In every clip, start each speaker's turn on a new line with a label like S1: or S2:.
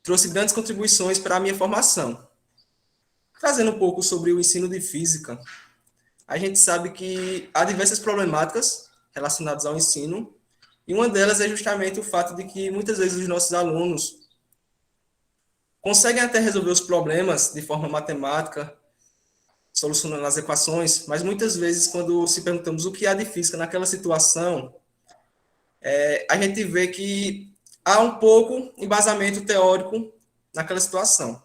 S1: trouxe grandes contribuições para a minha formação. Trazendo um pouco sobre o ensino de física, a gente sabe que há diversas problemáticas relacionadas ao ensino, e uma delas é justamente o fato de que muitas vezes os nossos alunos conseguem até resolver os problemas de forma matemática, solucionando as equações, mas muitas vezes, quando se perguntamos o que há de física naquela situação, a gente vê que há um pouco embasamento teórico naquela situação.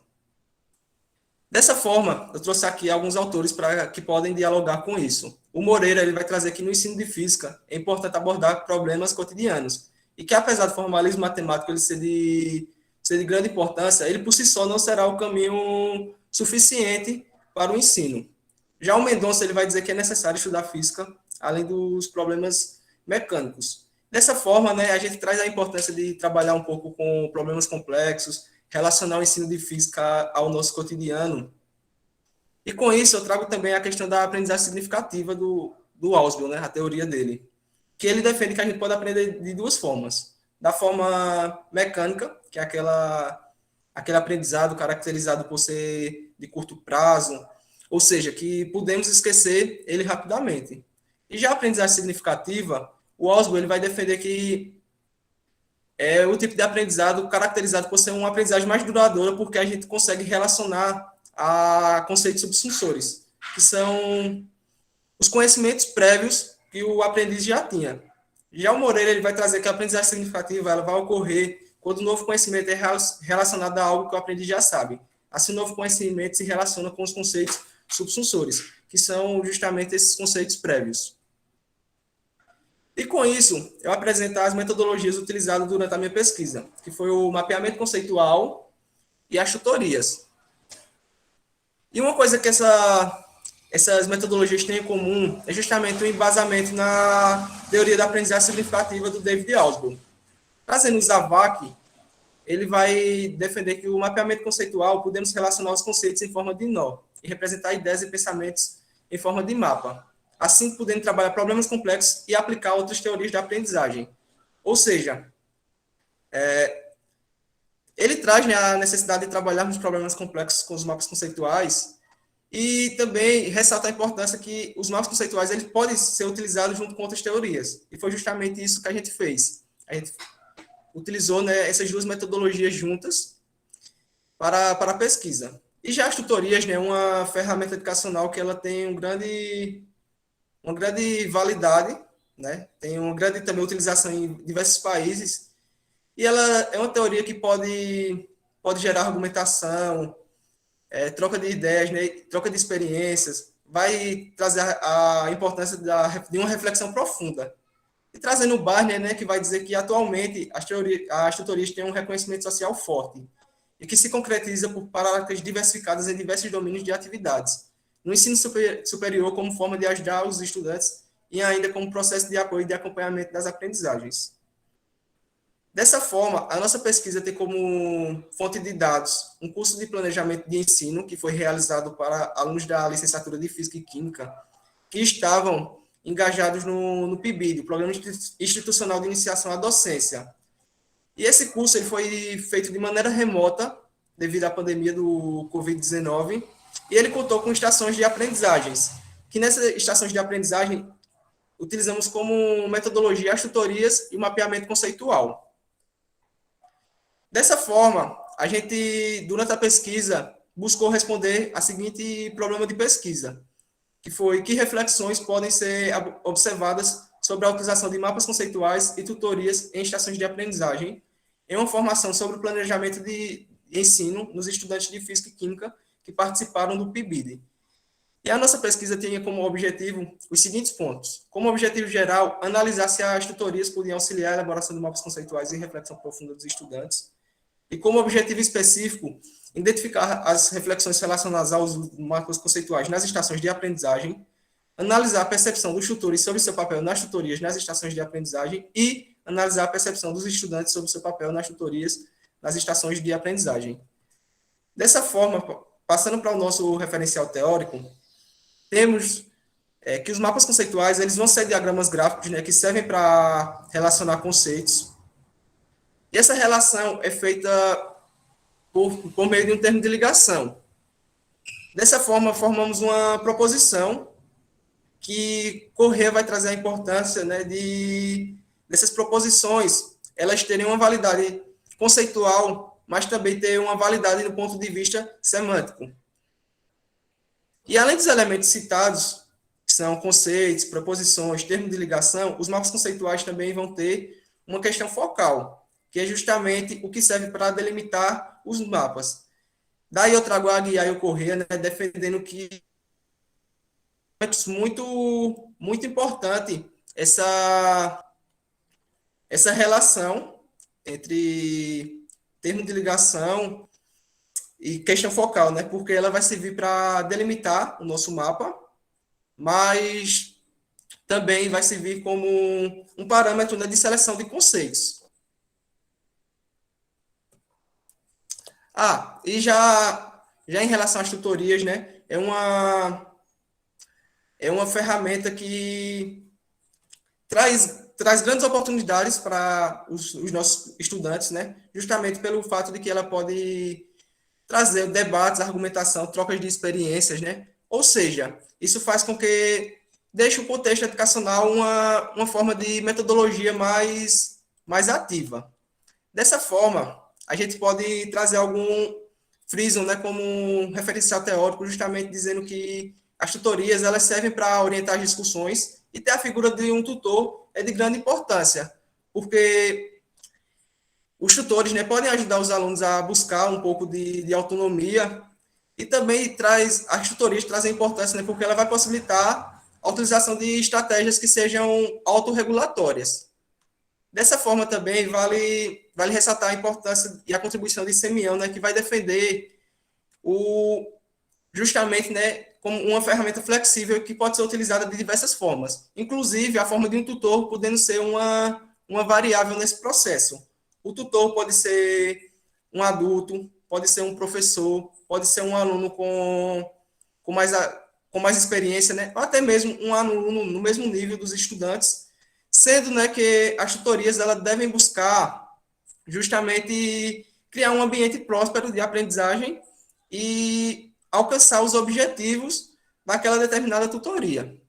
S1: Dessa forma, eu trouxe aqui alguns autores que podem dialogar com isso. O Moreira ele vai trazer que no ensino de física é importante abordar problemas cotidianos e que, apesar do formalismo matemático ele ser de grande importância, ele por si só não será o caminho suficiente para o ensino. Já o Mendonça ele vai dizer que é necessário estudar física além dos problemas mecânicos. Dessa forma, né, a gente traz a importância de trabalhar um pouco com problemas complexos, relacionar o ensino de física ao nosso cotidiano. E com isso eu trago também a questão da aprendizagem significativa do Ausubel, né, a teoria dele, que ele defende que a gente pode aprender de duas formas. Da forma mecânica, que é aquele aprendizado caracterizado por ser de curto prazo, ou seja, que podemos esquecer ele rapidamente. E já a aprendizagem significativa, o Ausubel ele vai defender que é o tipo de aprendizado caracterizado por ser uma aprendizagem mais duradoura, porque a gente consegue relacionar a conceitos subsunsores, que são os conhecimentos prévios que o aprendiz já tinha. Já o Moreira ele vai trazer que a aprendizagem significativa ela vai ocorrer quando o novo conhecimento é relacionado a algo que o aprendiz já sabe. Assim, o novo conhecimento se relaciona com os conceitos subsunsores, que são justamente esses conceitos prévios. E com isso, eu apresento as metodologias utilizadas durante a minha pesquisa, que foi o mapeamento conceitual e as tutorias. E uma coisa que essas metodologias têm em comum é justamente o embasamento na teoria da aprendizagem significativa do David Ausubel. Trazendo o Zavak, ele vai defender que o mapeamento conceitual podemos relacionar os conceitos em forma de nó e representar ideias e pensamentos em forma de mapa, assim podendo trabalhar problemas complexos e aplicar outras teorias da aprendizagem. Ou seja, ele traz, né, a necessidade de trabalharmos problemas complexos com os mapas conceituais e também ressalta a importância que os mapas conceituais eles podem ser utilizados junto com outras teorias. E foi justamente isso que a gente fez. A gente utilizou, né, essas duas metodologias juntas para a pesquisa. E já as tutorias, né, uma ferramenta educacional que ela tem uma grande validade, né, tem uma grande também utilização em diversos países, e ela é uma teoria que pode gerar argumentação, troca de ideias, né, troca de experiências, vai trazer a importância de uma reflexão profunda. E trazendo o Barner, né, que vai dizer que atualmente as tutorias têm um reconhecimento social forte e que se concretiza por práticas diversificadas em diversos domínios de atividades, no ensino superior como forma de ajudar os estudantes e ainda como processo de apoio e de acompanhamento das aprendizagens. Dessa forma, a nossa pesquisa tem como fonte de dados um curso de planejamento de ensino que foi realizado para alunos da licenciatura de Física e Química que estavam engajados no PIBID, o Programa Institucional de Iniciação à Docência. E esse curso ele foi feito de maneira remota, devido à pandemia do Covid-19, e ele contou com estações de aprendizagens, que nessas estações de aprendizagem utilizamos como metodologia as tutorias e o mapeamento conceitual. Dessa forma, a gente, durante a pesquisa, buscou responder a seguinte problema de pesquisa, que foi que reflexões podem ser observadas sobre a utilização de mapas conceituais e tutorias em estações de aprendizagem, em uma formação sobre o planejamento de ensino nos estudantes de Física e Química que participaram do PIBID. E a nossa pesquisa tinha como objetivo os seguintes pontos. Como objetivo geral, analisar se as tutorias podiam auxiliar a elaboração de mapas conceituais e reflexão profunda dos estudantes. E como objetivo específico, identificar as reflexões relacionadas aos mapas conceituais nas estações de aprendizagem, analisar a percepção dos tutores sobre seu papel nas tutorias nas estações de aprendizagem e analisar a percepção dos estudantes sobre seu papel nas tutorias nas estações de aprendizagem. Dessa forma, passando para o nosso referencial teórico, temos que os mapas conceituais eles vão ser diagramas gráficos, né, que servem para relacionar conceitos. E essa relação é feita por meio de um termo de ligação. Dessa forma, formamos uma proposição que Corrêa vai trazer a importância, né, dessas proposições, elas terem uma validade conceitual, mas também ter uma validade do ponto de vista semântico. E além dos elementos citados, que são conceitos, proposições, termos de ligação, os mapas conceituais também vão ter uma questão focal, que é justamente o que serve para delimitar os mapas. Daí eu trago a Aguiar e o Corrêa, né, defendendo que é muito importante essa relação entre termo de ligação e questão focal, né? Porque ela vai servir para delimitar o nosso mapa, mas também vai servir como um parâmetro, né, de seleção de conceitos. E já em relação às tutorias, né? É uma ferramenta que traz grandes oportunidades para os nossos estudantes, né? Justamente pelo fato de que ela pode trazer debates, argumentação, trocas de experiências, né? Ou seja, isso faz com que deixe o contexto educacional uma forma de metodologia mais ativa. Dessa forma, a gente pode trazer algum Friesen, né, como um referencial teórico, justamente dizendo que as tutorias elas servem para orientar as discussões e ter a figura de um tutor é de grande importância, porque os tutores, né, podem ajudar os alunos a buscar um pouco de autonomia e também as tutorias trazem importância, né, porque ela vai possibilitar a utilização de estratégias que sejam autorregulatórias. Dessa forma também vale ressaltar a importância e a contribuição de Semião, né, que vai defender justamente, né, como uma ferramenta flexível que pode ser utilizada de diversas formas, inclusive a forma de um tutor podendo ser uma variável nesse processo. O tutor pode ser um adulto, pode ser um professor, pode ser um aluno com mais experiência, né, ou até mesmo um aluno no mesmo nível dos estudantes, sendo, né, que as tutorias elas devem buscar justamente criar um ambiente próspero de aprendizagem e alcançar os objetivos daquela determinada tutoria.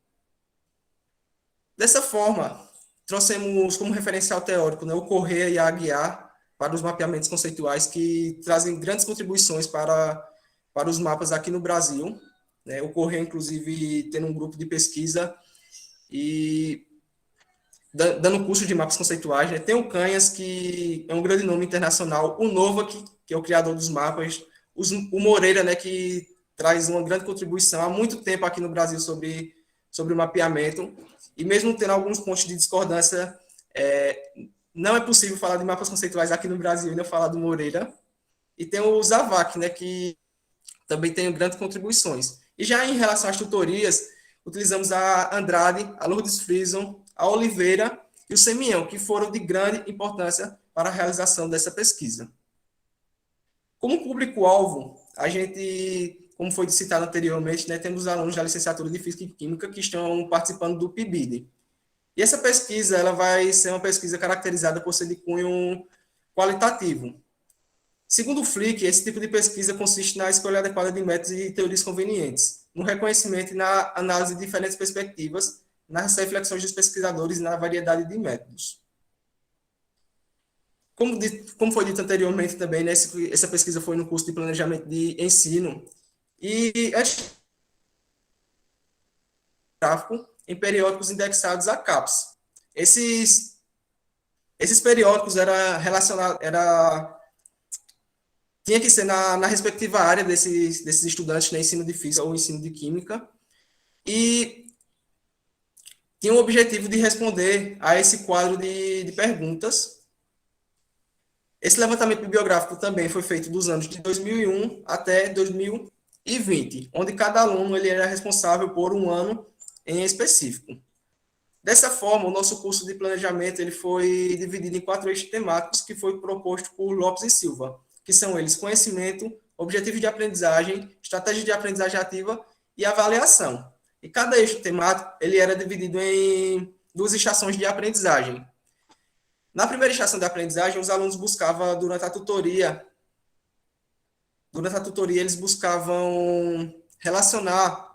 S1: Dessa forma, trouxemos como referencial teórico, né, o Corrêa e a Aguiar para os mapeamentos conceituais que trazem grandes contribuições para os mapas aqui no Brasil. Né, o Corrêa, inclusive, tendo um grupo de pesquisa e dando curso de mapas conceituais, né? Tem o Canhas, que é um grande nome internacional, o Nova, que é o criador dos mapas, o Moreira, né, que traz uma grande contribuição há muito tempo aqui no Brasil sobre o mapeamento, e mesmo tendo alguns pontos de discordância, não é possível falar de mapas conceituais aqui no Brasil e não falar do Moreira. E tem o Zavac, né, que também tem grandes contribuições. E já em relação às tutorias, utilizamos a Andrade, a Lourdes Friesen, a Oliveira e o Semião, que foram de grande importância para a realização dessa pesquisa. Como público-alvo, a gente, como foi citado anteriormente, né, temos alunos da licenciatura de Física e Química que estão participando do PIBID. E essa pesquisa ela vai ser uma pesquisa caracterizada por ser de cunho qualitativo. Segundo o Flick, esse tipo de pesquisa consiste na escolha adequada de métodos e teorias convenientes, no reconhecimento e na análise de diferentes perspectivas, nas reflexões dos pesquisadores e na variedade de métodos. Como foi dito anteriormente também, né, essa pesquisa foi no curso de planejamento de ensino, e antes gráfico em periódicos indexados a CAPES. Esses periódicos tinha que ser na respectiva área desses estudantes, né, ensino de física ou ensino de química, e tinha o objetivo de responder a esse quadro de perguntas. Esse levantamento bibliográfico também foi feito dos anos de 2001 até 2020, onde cada aluno ele era responsável por um ano em específico. Dessa forma, o nosso curso de planejamento ele foi dividido em 4 eixos temáticos que foi proposto por Lopes e Silva, que são eles conhecimento, objetivos de aprendizagem, estratégia de aprendizagem ativa e avaliação. E cada eixo temático ele era dividido em 2 estações de aprendizagem. Na primeira estação de aprendizagem, os alunos buscavam, durante a tutoria, durante a tutoria, eles buscavam relacionar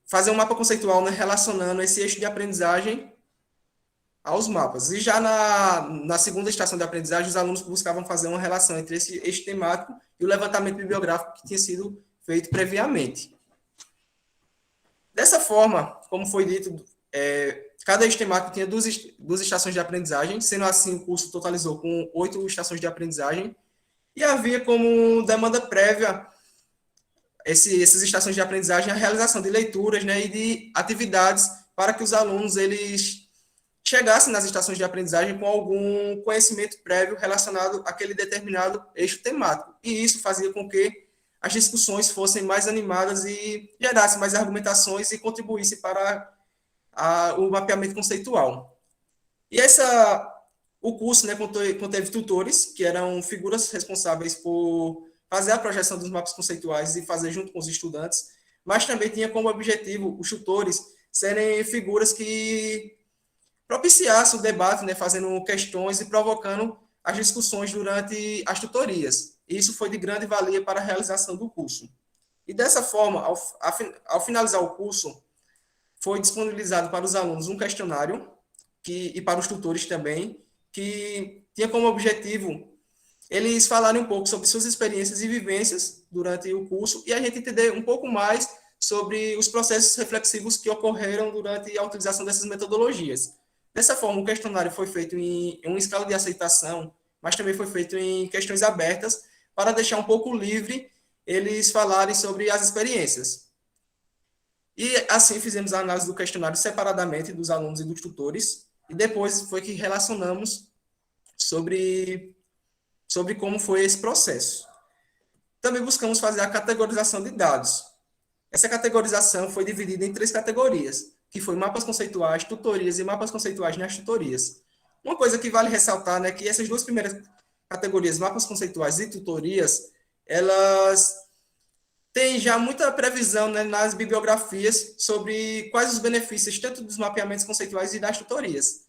S1: fazer um mapa conceitual, né, relacionando esse eixo de aprendizagem aos mapas. E já na segunda estação de aprendizagem, os alunos buscavam fazer uma relação entre esse eixo temático e o levantamento bibliográfico que tinha sido feito previamente. Dessa forma, como foi dito, cada eixo temático tinha duas estações de aprendizagem, sendo assim, o curso totalizou com 8 estações de aprendizagem, e havia como demanda prévia essas estações de aprendizagem a realização de leituras, né, e de atividades para que os alunos eles chegassem nas estações de aprendizagem com algum conhecimento prévio relacionado àquele determinado eixo temático. E isso fazia com que as discussões fossem mais animadas e gerassem mais argumentações e contribuíssem para o mapeamento conceitual. E o curso, né, conteve tutores, que eram figuras responsáveis por fazer a projeção dos mapas conceituais e fazer junto com os estudantes, mas também tinha como objetivo os tutores serem figuras que propiciassem o debate, né, fazendo questões e provocando as discussões durante as tutorias. E isso foi de grande valia para a realização do curso. E dessa forma, ao finalizar o curso, foi disponibilizado para os alunos um questionário, e para os tutores também, que tinha como objetivo eles falarem um pouco sobre suas experiências e vivências durante o curso e a gente entender um pouco mais sobre os processos reflexivos que ocorreram durante a utilização dessas metodologias. Dessa forma, o questionário foi feito em uma escala de aceitação, mas também foi feito em questões abertas para deixar um pouco livre eles falarem sobre as experiências. E assim fizemos a análise do questionário separadamente dos alunos e dos tutores, e depois foi que relacionamos sobre como foi esse processo. Também buscamos fazer a categorização de dados. Essa categorização foi dividida em 3 categorias, que foi mapas conceituais, tutorias e mapas conceituais nas tutorias. Uma coisa que vale ressaltar, né, que essas 2 primeiras categorias, mapas conceituais e tutorias, elas têm já muita previsão, né, nas bibliografias sobre quais os benefícios tanto dos mapeamentos conceituais e das tutorias.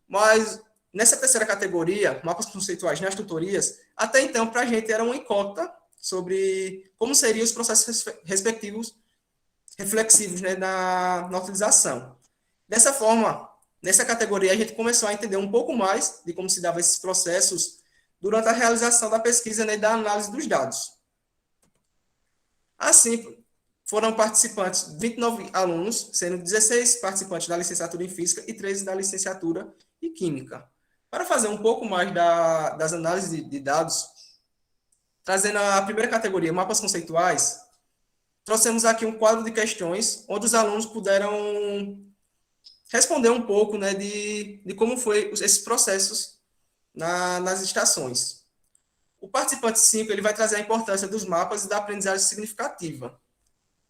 S1: Mas nessa terceira categoria, mapas conceituais nas tutorias, até então, para a gente era uma incógnita sobre como seriam os processos respectivos reflexivos, né, na utilização. Dessa forma, nessa categoria, a gente começou a entender um pouco mais de como se davam esses processos durante a realização da pesquisa, né, e da análise dos dados. Assim, foram participantes 29 alunos, sendo 16 participantes da licenciatura em Física e 13 da licenciatura em Química. Para fazer um pouco mais das análises de dados, trazendo a primeira categoria, mapas conceituais, trouxemos aqui um quadro de questões, onde os alunos puderam responder um pouco, né, de como foi esses processos nas estações. O participante 5 ele vai trazer a importância dos mapas e da aprendizagem significativa.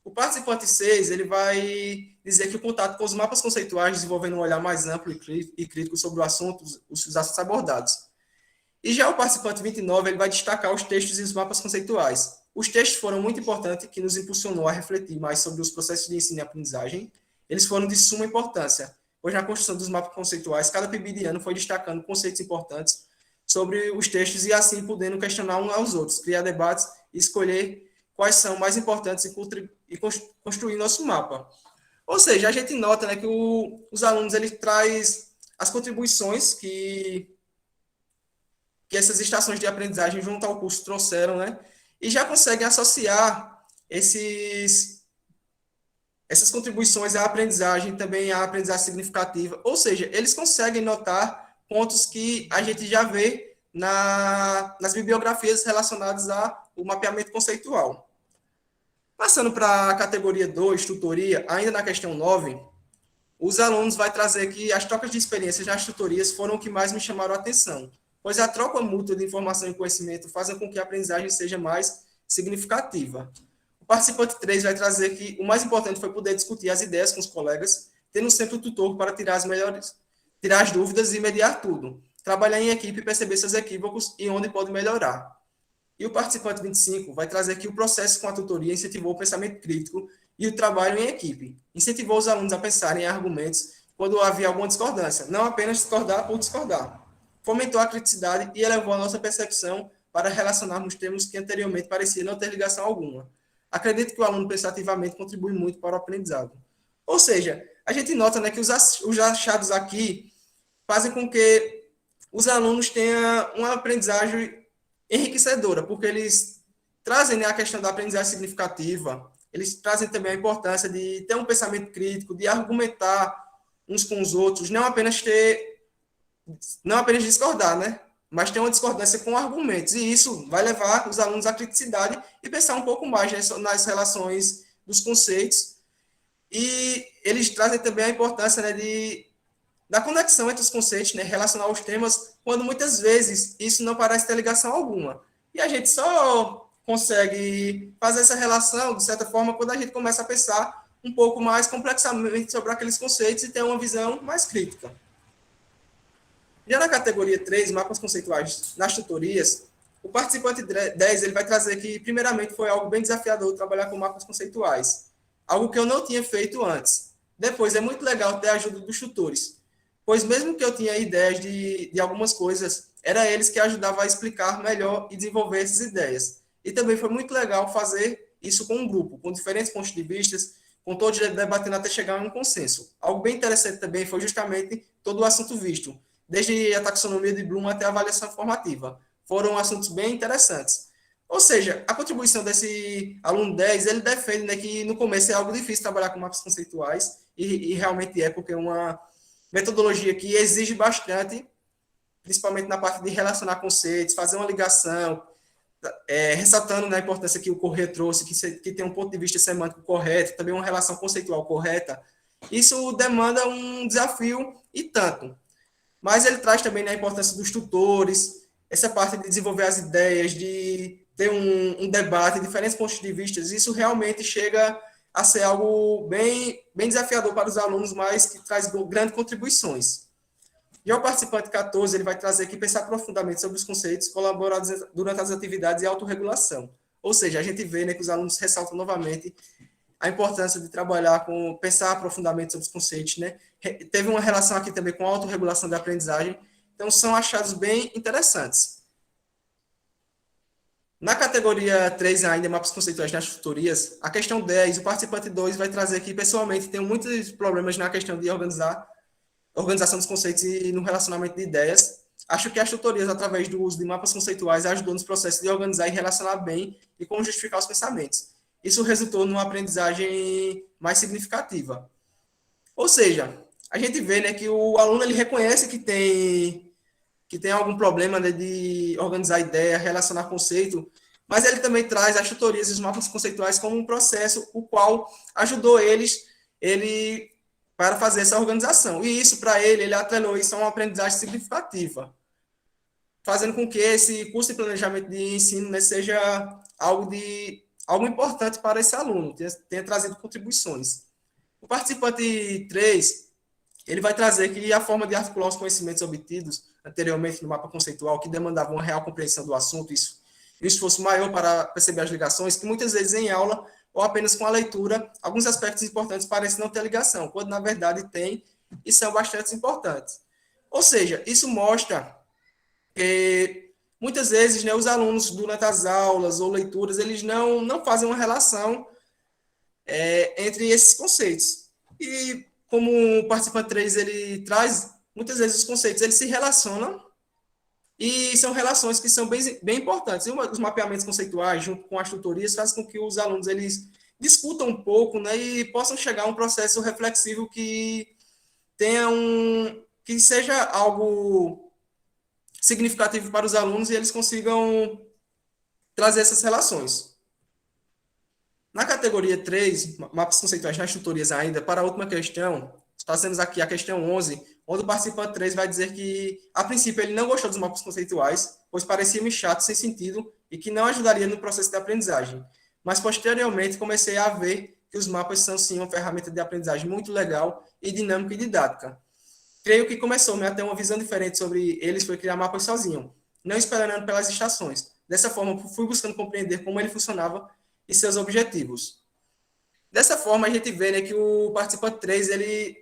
S1: O participante 6 ele vai dizer que o contato com os mapas conceituais desenvolvendo um olhar mais amplo e crítico sobre o assunto, os assuntos abordados. E já o participante 29 ele vai destacar os textos e os mapas conceituais. Os textos foram muito importantes, que nos impulsionou a refletir mais sobre os processos de ensino e aprendizagem. Eles foram de suma importância, pois na construção dos mapas conceituais, cada PIBidiano foi destacando conceitos importantes sobre os textos e assim podendo questionar uns aos outros, criar debates e escolher quais são mais importantes e construir nosso mapa. Ou seja, a gente nota, né, que os alunos ele traz as contribuições que essas estações de aprendizagem junto ao curso trouxeram, né, e já conseguem associar essas contribuições à aprendizagem, também à aprendizagem significativa. Ou seja, eles conseguem notar pontos que a gente já vê nas bibliografias relacionadas ao mapeamento conceitual. Passando para a categoria 2, tutoria, ainda na questão 9, os alunos vão trazer que as trocas de experiências nas tutorias foram o que mais me chamaram a atenção, pois a troca mútua de informação e conhecimento fazem com que a aprendizagem seja mais significativa. O participante 3 vai trazer que o mais importante foi poder discutir as ideias com os colegas, tendo sempre o tutor para tirar as dúvidas e mediar tudo, trabalhar em equipe e perceber seus equívocos e onde pode melhorar. E o participante 25 vai trazer que o processo com a tutoria incentivou o pensamento crítico e o trabalho em equipe. Incentivou os alunos a pensarem em argumentos quando havia alguma discordância, não apenas discordar por discordar. fomentou a criticidade e elevou a nossa percepção para relacionarmos termos que anteriormente parecia não ter ligação alguma. Acredito que o aluno pensar ativamente contribui muito para o aprendizado. Ou seja, a gente nota, né, que os achados aqui fazem com que os alunos tenham uma aprendizagem enriquecedora, porque eles trazem, né, a questão da aprendizagem significativa, eles trazem também a importância de ter um pensamento crítico, de argumentar uns com os outros, não apenas discordar, né? Mas ter uma discordância com argumentos. E isso vai levar os alunos à criticidade e pensar um pouco mais, né, nas relações dos conceitos. E eles trazem também a importância, né, da conexão entre os conceitos, né, relacionar os temas, quando muitas vezes isso não parece ter ligação alguma. E a gente só consegue fazer essa relação, de certa forma, quando a gente começa a pensar um pouco mais complexamente sobre aqueles conceitos e ter uma visão mais crítica. Já na categoria 3, mapas conceituais nas tutorias, o participante 10 ele vai trazer que, primeiramente, foi algo bem desafiador trabalhar com mapas conceituais, algo que eu não tinha feito antes. Depois, é muito legal ter a ajuda dos tutores, pois mesmo que eu tinha ideias de algumas coisas, era eles que ajudavam a explicar melhor e desenvolver essas ideias. E também foi muito legal fazer isso com um grupo, com diferentes pontos de vista, com todos debatendo até chegar a um consenso. Algo bem interessante também foi justamente todo o assunto visto, desde a taxonomia de Bloom até a avaliação formativa. Foram assuntos bem interessantes. Ou seja, a contribuição desse aluno 10, ele defende, né, que no começo é algo difícil trabalhar com mapas conceituais, e realmente é, porque é uma metodologia que exige bastante, principalmente na parte de relacionar conceitos, fazer uma ligação, ressaltando, né, a importância que o Corrêa trouxe, que tem um ponto de vista semântico correto, também uma relação conceitual correta. Isso demanda um desafio e tanto. Mas ele traz também, né, a importância dos tutores, essa parte de desenvolver as ideias, de ter um debate, diferentes pontos de vista. Isso realmente chega a ser algo bem desafiador para os alunos, mas que traz grandes contribuições. Já o participante 14, ele vai trazer aqui pensar profundamente sobre os conceitos, colaborar durante as atividades e autorregulação. Ou seja, a gente vê, né, que os alunos ressaltam novamente a importância de trabalhar com, pensar profundamente sobre os conceitos, né? Teve uma relação aqui também com a autorregulação da aprendizagem. Então, são achados bem interessantes. Na categoria 3 ainda, mapas conceituais nas tutorias, a questão 10, o participante 2 vai trazer que, pessoalmente, tem muitos problemas na questão de organização dos conceitos e no relacionamento de ideias. Acho que as tutorias, através do uso de mapas conceituais, ajudou nos processos de organizar e relacionar bem e como justificar os pensamentos. Isso resultou numa aprendizagem mais significativa. Ou seja, a gente vê, né, que o aluno ele reconhece que tem algum problema, né, de organizar ideia, relacionar conceito, mas ele também traz as tutorias e os mapas conceituais como um processo o qual ajudou ele para fazer essa organização. E isso, para ele atrelou isso a uma aprendizagem significativa, fazendo com que esse curso de planejamento de ensino, né, seja algo importante para esse aluno, tenha trazido contribuições. O participante 3, ele vai trazer que a forma de articular os conhecimentos obtidos anteriormente no mapa conceitual, que demandava uma real compreensão do assunto, isso e um esforço maior para perceber as ligações, que muitas vezes em aula ou apenas com a leitura, alguns aspectos importantes parecem não ter ligação, quando na verdade tem e são bastante importantes. Ou seja, isso mostra que muitas vezes, né, os alunos, durante as aulas ou leituras, eles não fazem uma relação entre esses conceitos. E como o participante 3 ele traz, muitas vezes os conceitos eles se relacionam e são relações que são bem importantes. E os mapeamentos conceituais, junto com as tutorias, fazem com que os alunos eles discutam um pouco, né, e possam chegar a um processo reflexivo que que seja algo significativo para os alunos e eles consigam trazer essas relações. Na categoria 3, mapas conceituais nas tutorias ainda, para a última questão, trazemos aqui a questão 11, onde o participante 3 vai dizer que, a princípio, ele não gostou dos mapas conceituais, pois parecia-me chato, sem sentido, e que não ajudaria no processo de aprendizagem. Mas, posteriormente, comecei a ver que os mapas são, sim, uma ferramenta de aprendizagem muito legal e dinâmica e didática. Creio que começou a ter uma visão diferente sobre eles foi criar mapas sozinho, não esperando pelas estações. Dessa forma, fui buscando compreender como ele funcionava e seus objetivos. Dessa forma, a gente vê, né, que o participante 3, ele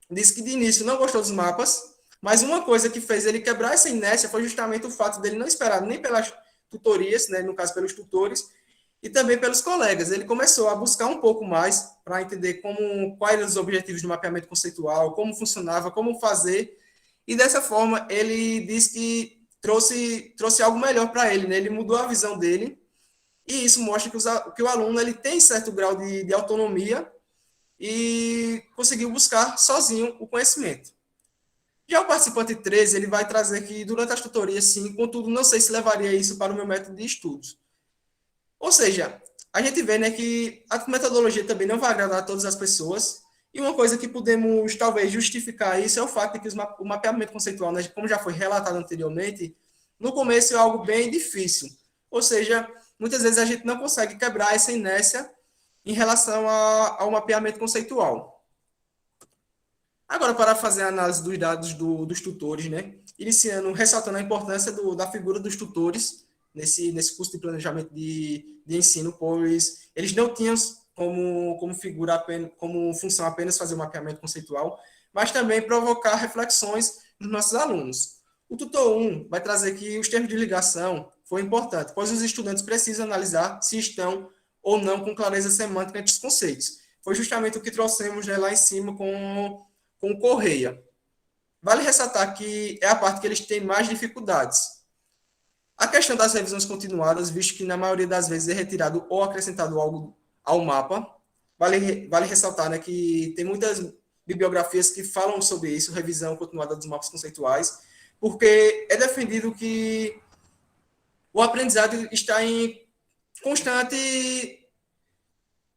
S1: disse que de início não gostou dos mapas, Mas uma coisa que fez ele quebrar essa inércia foi justamente o fato dele não esperar nem pelas tutorias, né, no caso pelos tutores, e também pelos colegas. Ele começou a buscar um pouco mais para entender quais eram os objetivos do mapeamento conceitual, como funcionava, como fazer, e dessa forma ele diz que trouxe algo melhor para ele, né? Ele mudou a visão dele, e isso mostra que o aluno ele tem certo grau de autonomia e conseguiu buscar sozinho o conhecimento. Já o participante 13, ele vai trazer que durante as tutorias, sim, contudo, não sei se levaria isso para o meu método de estudos. Ou seja, a gente vê, né, que a metodologia também não vai agradar a todas as pessoas, e uma coisa que podemos, talvez, justificar isso é o fato de que o mapeamento conceitual, né, como já foi relatado anteriormente, no começo é algo bem difícil. Ou seja, muitas vezes a gente não consegue quebrar essa inércia em relação ao mapeamento conceitual. Agora, para fazer a análise dos dados dos tutores, né? Iniciando, ressaltando a importância da figura dos tutores nesse curso de planejamento de ensino, pois eles não tinham como figura apenas, como função apenas fazer o mapeamento conceitual, mas também provocar reflexões nos nossos alunos. O tutor 1 vai trazer que os termos de ligação foi importante, pois os estudantes precisam analisar se estão ou não com clareza semântica entre os conceitos. Foi justamente o que trouxemos, né, lá em cima com o Correia. Vale ressaltar que é a parte que eles têm mais dificuldades. A questão das revisões continuadas, visto que na maioria das vezes é retirado ou acrescentado algo ao mapa, vale ressaltar, né, que tem muitas bibliografias que falam sobre isso, revisão continuada dos mapas conceituais, porque é defendido que o aprendizado está em constante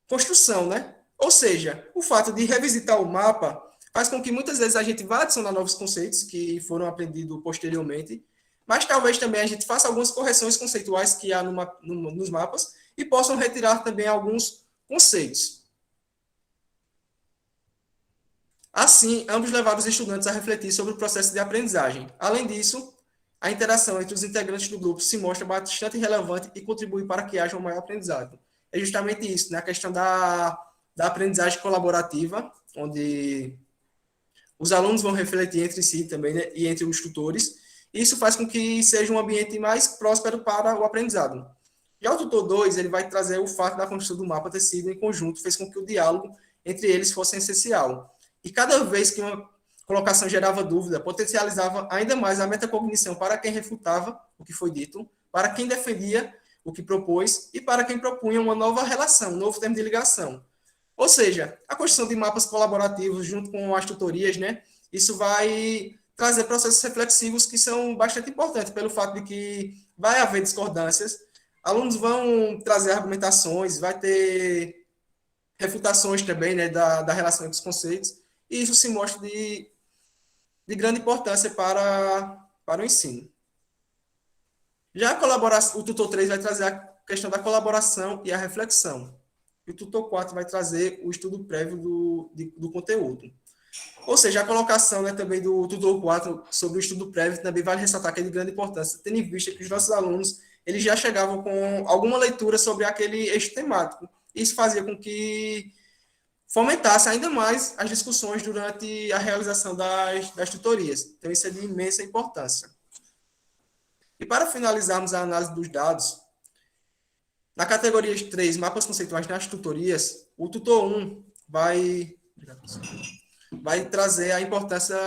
S1: construção, né? Ou seja, o fato de revisitar o mapa faz com que muitas vezes a gente vá adicionar novos conceitos que foram aprendidos posteriormente, mas talvez também a gente faça algumas correções conceituais que há nos mapas e possam retirar também alguns conceitos. Assim, ambos levaram os estudantes a refletir sobre o processo de aprendizagem. Além disso, a interação entre os integrantes do grupo se mostra bastante relevante e contribui para que haja um maior aprendizado. É justamente isso, né? A questão da aprendizagem colaborativa, onde os alunos vão refletir entre si também, né? E entre os tutores. E isso faz com que seja um ambiente mais próspero para o aprendizado. Já o tutor 2, ele vai trazer o fato da construção do mapa ter sido em conjunto, fez com que o diálogo entre eles fosse essencial. E cada vez que uma colocação gerava dúvida, potencializava ainda mais a metacognição para quem refutava o que foi dito, para quem defendia o que propôs e para quem propunha uma nova relação, um novo termo de ligação. Ou seja, a construção de mapas colaborativos junto com as tutorias, né? Isso vai trazer processos reflexivos que são bastante importantes, pelo fato de que vai haver discordâncias, alunos vão trazer argumentações, vai ter refutações também, né, da relação entre os conceitos, e isso se mostra de grande importância para o ensino. Já a colaboração, o tutor 3 vai trazer a questão da colaboração e a reflexão. E o tutor 4 vai trazer o estudo prévio do conteúdo. Ou seja, a colocação, né, também do tutor 4 sobre o estudo prévio também vale ressaltar que é de grande importância, tendo em vista que os nossos alunos eles já chegavam com alguma leitura sobre aquele eixo temático. Isso fazia com que fomentasse ainda mais as discussões durante a realização das tutorias. Então, isso é de imensa importância. E para finalizarmos a análise dos dados, na categoria 3, mapas conceituais nas tutorias, o tutor 1 vai trazer a importância,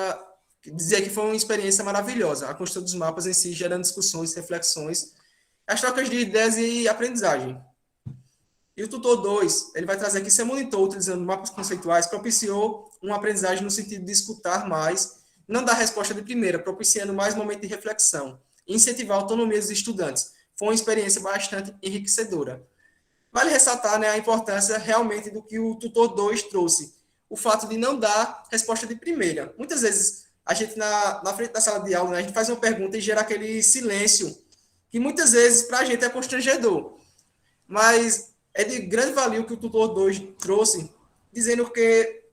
S1: dizer que foi uma experiência maravilhosa, a construção dos mapas em si, gerando discussões, reflexões, as trocas de ideias e aprendizagem. E o tutor 2, ele vai trazer que seu monitor, utilizando mapas conceituais, propiciou uma aprendizagem no sentido de escutar mais, não dar resposta de primeira, propiciando mais momento de reflexão, e incentivar a autonomia dos estudantes. Foi uma experiência bastante enriquecedora. Vale ressaltar, né, a importância realmente do que o tutor 2 trouxe, o fato de não dar resposta de primeira. Muitas vezes, a gente, na frente da sala de aula, né, a gente faz uma pergunta e gera aquele silêncio, que muitas vezes, para a gente, é constrangedor. Mas é de grande valia o que o tutor 2 trouxe, dizendo que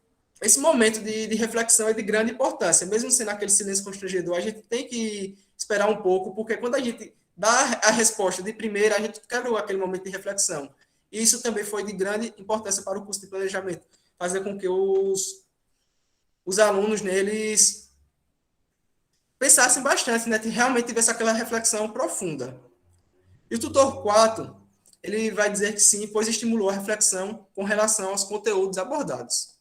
S1: esse momento de reflexão é de grande importância. Mesmo sendo aquele silêncio constrangedor, a gente tem que esperar um pouco, porque quando a gente dá a resposta de primeira, a gente quebrou aquele momento de reflexão. E isso também foi de grande importância para o curso de planejamento, fazer com que os alunos neles pensassem bastante, né, que realmente tivesse aquela reflexão profunda. E o tutor 4, ele vai dizer que sim, pois estimulou a reflexão com relação aos conteúdos abordados.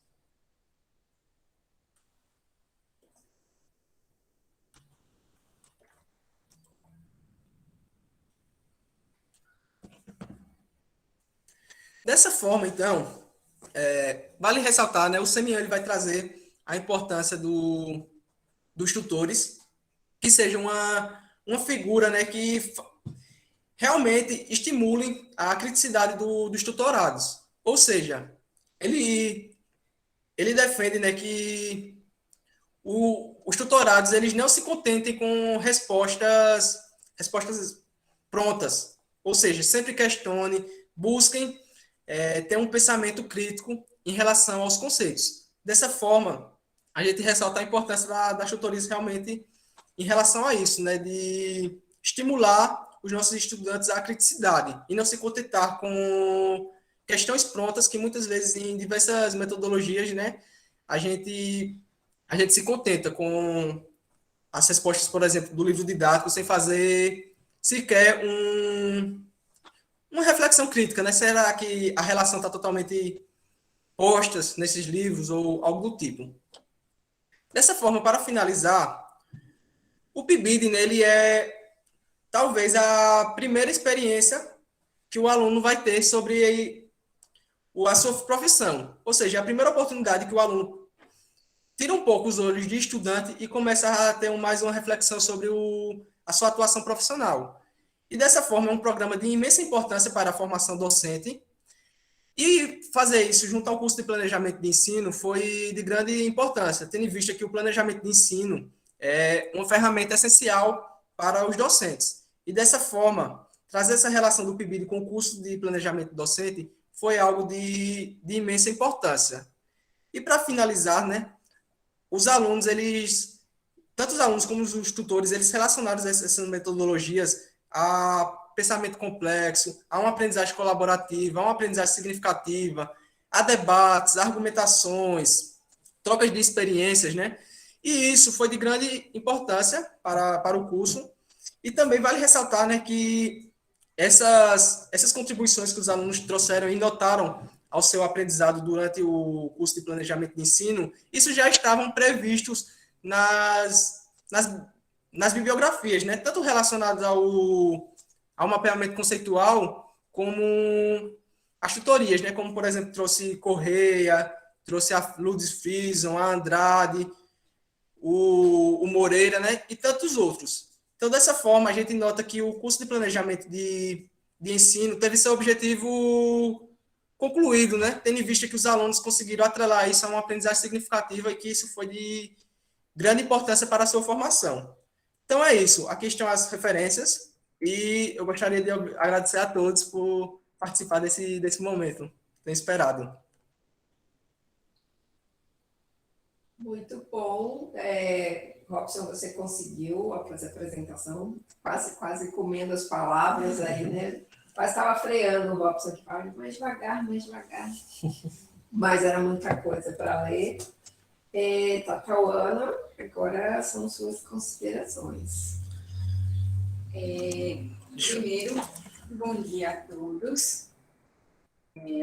S1: Dessa forma, então, vale ressaltar, né, o Semian ele vai trazer a importância dos tutores, que seja uma figura, né, que realmente estimule a criticidade dos tutorados. Ou seja, ele, ele defende, né, que os tutorados eles não se contentem com respostas prontas. Ou seja, sempre questione, busquem ter um pensamento crítico em relação aos conceitos. Dessa forma, a gente ressalta a importância das tutorias realmente em relação a isso, né, de estimular os nossos estudantes à criticidade e não se contentar com questões prontas que muitas vezes em diversas metodologias, né, a gente a gente se contenta com as respostas, por exemplo, do livro didático sem fazer sequer uma reflexão crítica, né? Será que a relação está totalmente posta nesses livros ou algo do tipo? Dessa forma, para finalizar, o PIBID nele é talvez a primeira experiência que o aluno vai ter sobre a sua profissão. Ou seja, a primeira oportunidade que o aluno tira um pouco os olhos de estudante e começa a ter mais uma reflexão sobre a sua atuação profissional. E dessa forma, é um programa de imensa importância para a formação docente. E fazer isso junto ao curso de planejamento de ensino foi de grande importância, tendo em vista que o planejamento de ensino é uma ferramenta essencial para os docentes. E dessa forma, trazer essa relação do PIBID com o curso de planejamento docente foi algo de imensa importância. E para finalizar, né, os alunos, eles, tanto os alunos como os tutores, eles relacionados a essas metodologias a pensamento complexo, a uma aprendizagem colaborativa, a uma aprendizagem significativa, a debates, argumentações, trocas de experiências, né? E isso foi de grande importância para o curso. E também vale ressaltar, né, que essas contribuições que os alunos trouxeram e notaram ao seu aprendizado durante o curso de planejamento de ensino, isso já estavam previstos nas, nas bibliografias, né? Tanto relacionadas ao mapeamento conceitual, como as tutorias, né? Como, por exemplo, trouxe Correia, trouxe a Lourdes Frison, a Andrade, o Moreira, né? E tantos outros. Então, dessa forma, a gente nota que o curso de planejamento de ensino teve seu objetivo concluído, né? Tendo em vista que os alunos conseguiram atrelar isso a uma aprendizagem significativa e que isso foi de grande importância para a sua formação. Então é isso. Aqui estão as referências e eu gostaria de agradecer a todos por participar desse momento. Tenho esperado.
S2: Muito bom. Robson, você conseguiu fazer a apresentação, quase comendo as palavras aí, né? Quase estava freando o Robson que fala mais devagar, mais devagar. Mas era muita coisa para ler. Tatiana, agora são suas considerações.
S3: Primeiro, bom dia a todos.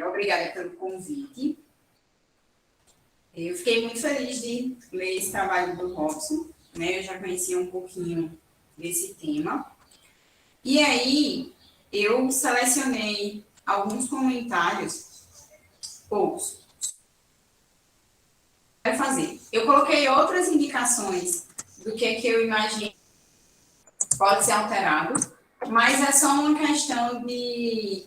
S3: Obrigada pelo convite. Eu fiquei muito feliz de ler esse trabalho do Robson, né? Eu já conhecia um pouquinho desse tema. E aí, eu selecionei alguns comentários, poucos, para fazer. Eu coloquei outras indicações do que eu imagino pode ser alterado, mas é só uma questão de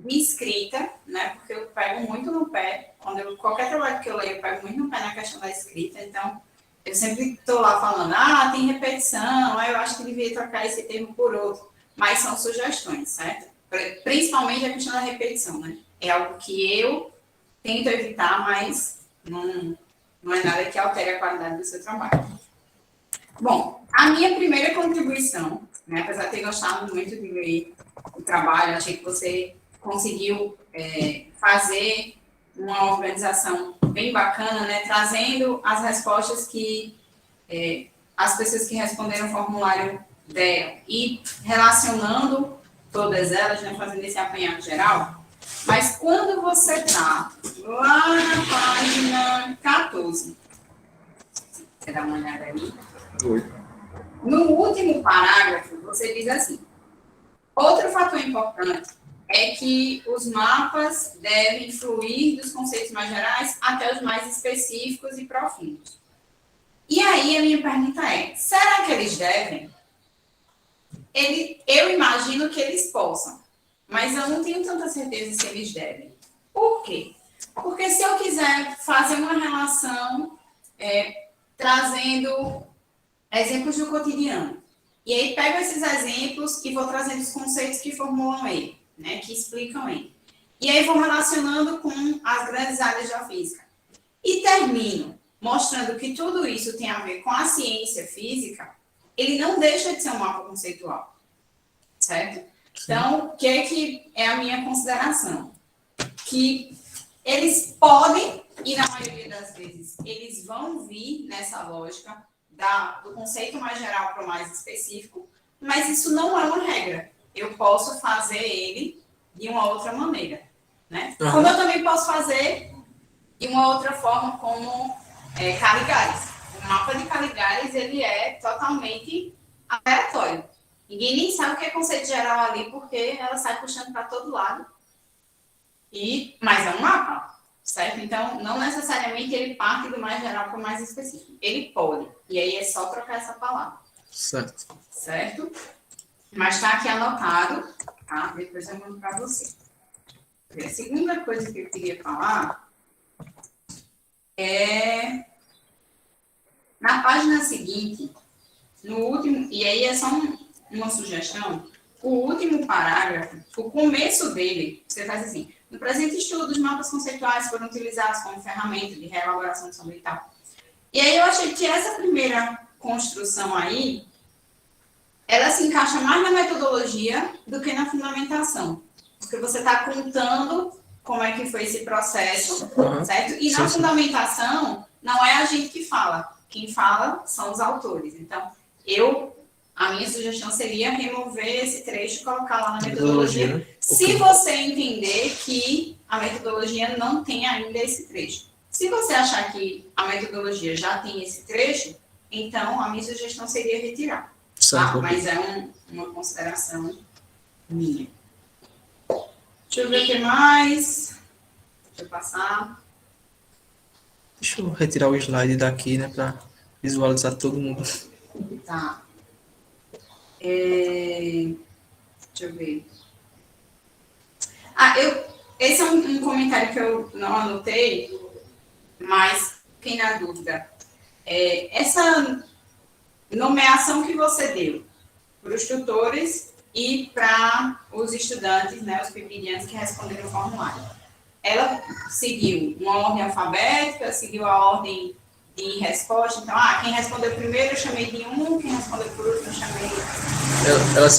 S3: escrita, né? Porque eu pego muito no pé, qualquer trabalho que eu leio, eu pego muito no pé na questão da escrita, então eu sempre estou lá falando, tem repetição, eu acho que devia trocar esse termo por outro, mas são sugestões, certo? Principalmente a questão da repetição, né? É algo que eu tento evitar, mas não é nada que altere a qualidade do seu trabalho. Bom, a minha primeira contribuição, né, apesar de ter gostado muito de ler o trabalho, achei que você conseguiu fazer uma organização bem bacana, né, trazendo as respostas que as pessoas que responderam o formulário deram, e relacionando todas elas, né, fazendo esse apanhado geral, mas quando você está lá na página 14, você dá uma olhada aí, no último parágrafo, você diz assim: outro fator importante é que os mapas devem fluir dos conceitos mais gerais até os mais específicos e profundos. E aí a minha pergunta é, será que eles devem? Eu imagino que eles possam, mas eu não tenho tanta certeza se eles devem. Por quê? Porque se eu quiser fazer uma relação trazendo exemplos do cotidiano, e aí pego esses exemplos e vou trazendo os conceitos que formulam ele, né, que explicam ele. E aí vou relacionando com as grandes áreas da física. E termino mostrando que tudo isso tem a ver com a ciência física, ele não deixa de ser um mapa conceitual, certo? Então, o que é a minha consideração? Que eles podem, e na maioria das vezes, eles vão vir nessa lógica do conceito mais geral para o mais específico, mas isso não é uma regra. Eu posso fazer ele de uma outra maneira, né? Uhum. Como eu também posso fazer de uma outra forma, como Caligares. O mapa de Caligares, ele é totalmente aleatório. Ninguém nem sabe o que é conceito geral ali, porque ela sai puxando para todo lado. Mas é um mapa, certo? Então, não necessariamente ele parte do mais geral para o mais específico. Ele pode. E aí é só trocar essa palavra.
S1: Certo.
S3: Certo? Mas está aqui anotado, tá? Depois eu mando para você. A segunda coisa que eu queria falar na página seguinte, no último, e aí é só uma sugestão, o último parágrafo, o começo dele, você faz assim: no presente estudo, os mapas conceituais foram utilizados como ferramenta de reelaboração de sombra e tal. E aí eu achei que essa primeira construção aí, ela se encaixa mais na metodologia do que na fundamentação. Porque você está contando como é que foi esse processo, certo? E na fundamentação, não é a gente que fala. Quem fala são os autores. Então, a minha sugestão seria remover esse trecho e colocar lá na metodologia, se você entender que a metodologia não tem ainda esse trecho. Se você achar que a metodologia já tem esse trecho, então a minha sugestão seria retirar. Tá? Mas é uma consideração minha. Deixa eu ver o que mais. Deixa eu passar.
S1: Deixa eu retirar o slide daqui, né, para visualizar todo mundo.
S3: Tá. Deixa eu ver. Esse é um comentário que eu não anotei, mas fiquei na dúvida. Essa nomeação que você deu para os tutores e para os estudantes, né, os pipedianos que responderam o formulário, ela seguiu uma ordem alfabética, seguiu a ordem de resposta. Então, quem respondeu primeiro eu chamei de 1, quem respondeu por último eu chamei...
S1: Ela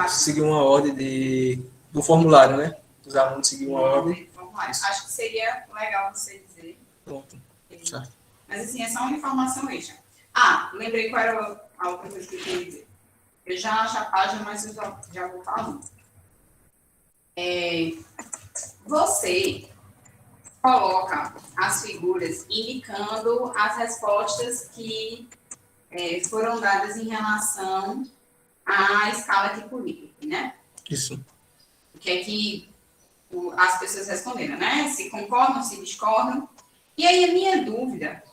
S1: seguiu uma ordem do formulário, né? Os alunos seguiam uma ordem.
S3: Acho que seria legal você dizer.
S1: Pronto. Certo.
S3: Mas, assim, é só uma informação extra. Lembrei qual era a outra coisa que eu queria dizer. Eu já acho a página, mas eu já vou falando. Você coloca as figuras indicando as respostas que foram dadas em relação à escala de Likert, né?
S1: Isso.
S3: O que é que as pessoas responderam, né? Se concordam, se discordam. E aí a minha dúvida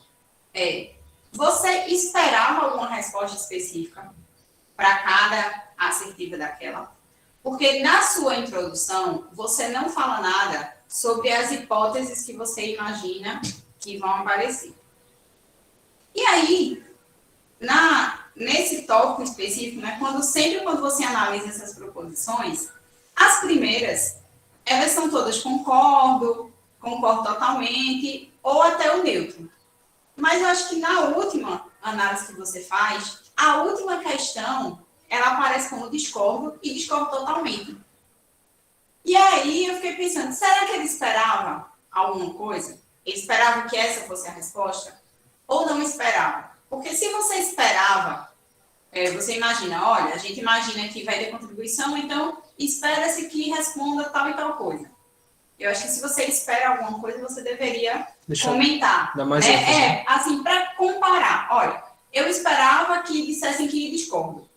S3: é, você esperava alguma resposta específica para cada assertiva daquela? Porque na sua introdução, você não fala nada sobre as hipóteses que você imagina que vão aparecer. E aí, nesse tópico específico, né, quando você analisa essas proposições, as primeiras, elas são todas concordo totalmente, ou até o neutro. Mas eu acho que na última análise que você faz, a última questão, ela aparece como discordo e discordo totalmente. E aí eu fiquei pensando, será que ele esperava alguma coisa? Ele esperava que essa fosse a resposta? Ou não esperava? Porque se você esperava, você imagina, olha, a gente imagina que vai ter contribuição, então espera-se que responda tal e tal coisa. Eu acho que se você espera alguma coisa, você deveria comentar.
S1: Dar mais ênfase, né?
S3: Assim, para comparar. Olha, eu esperava que dissessem que discordo.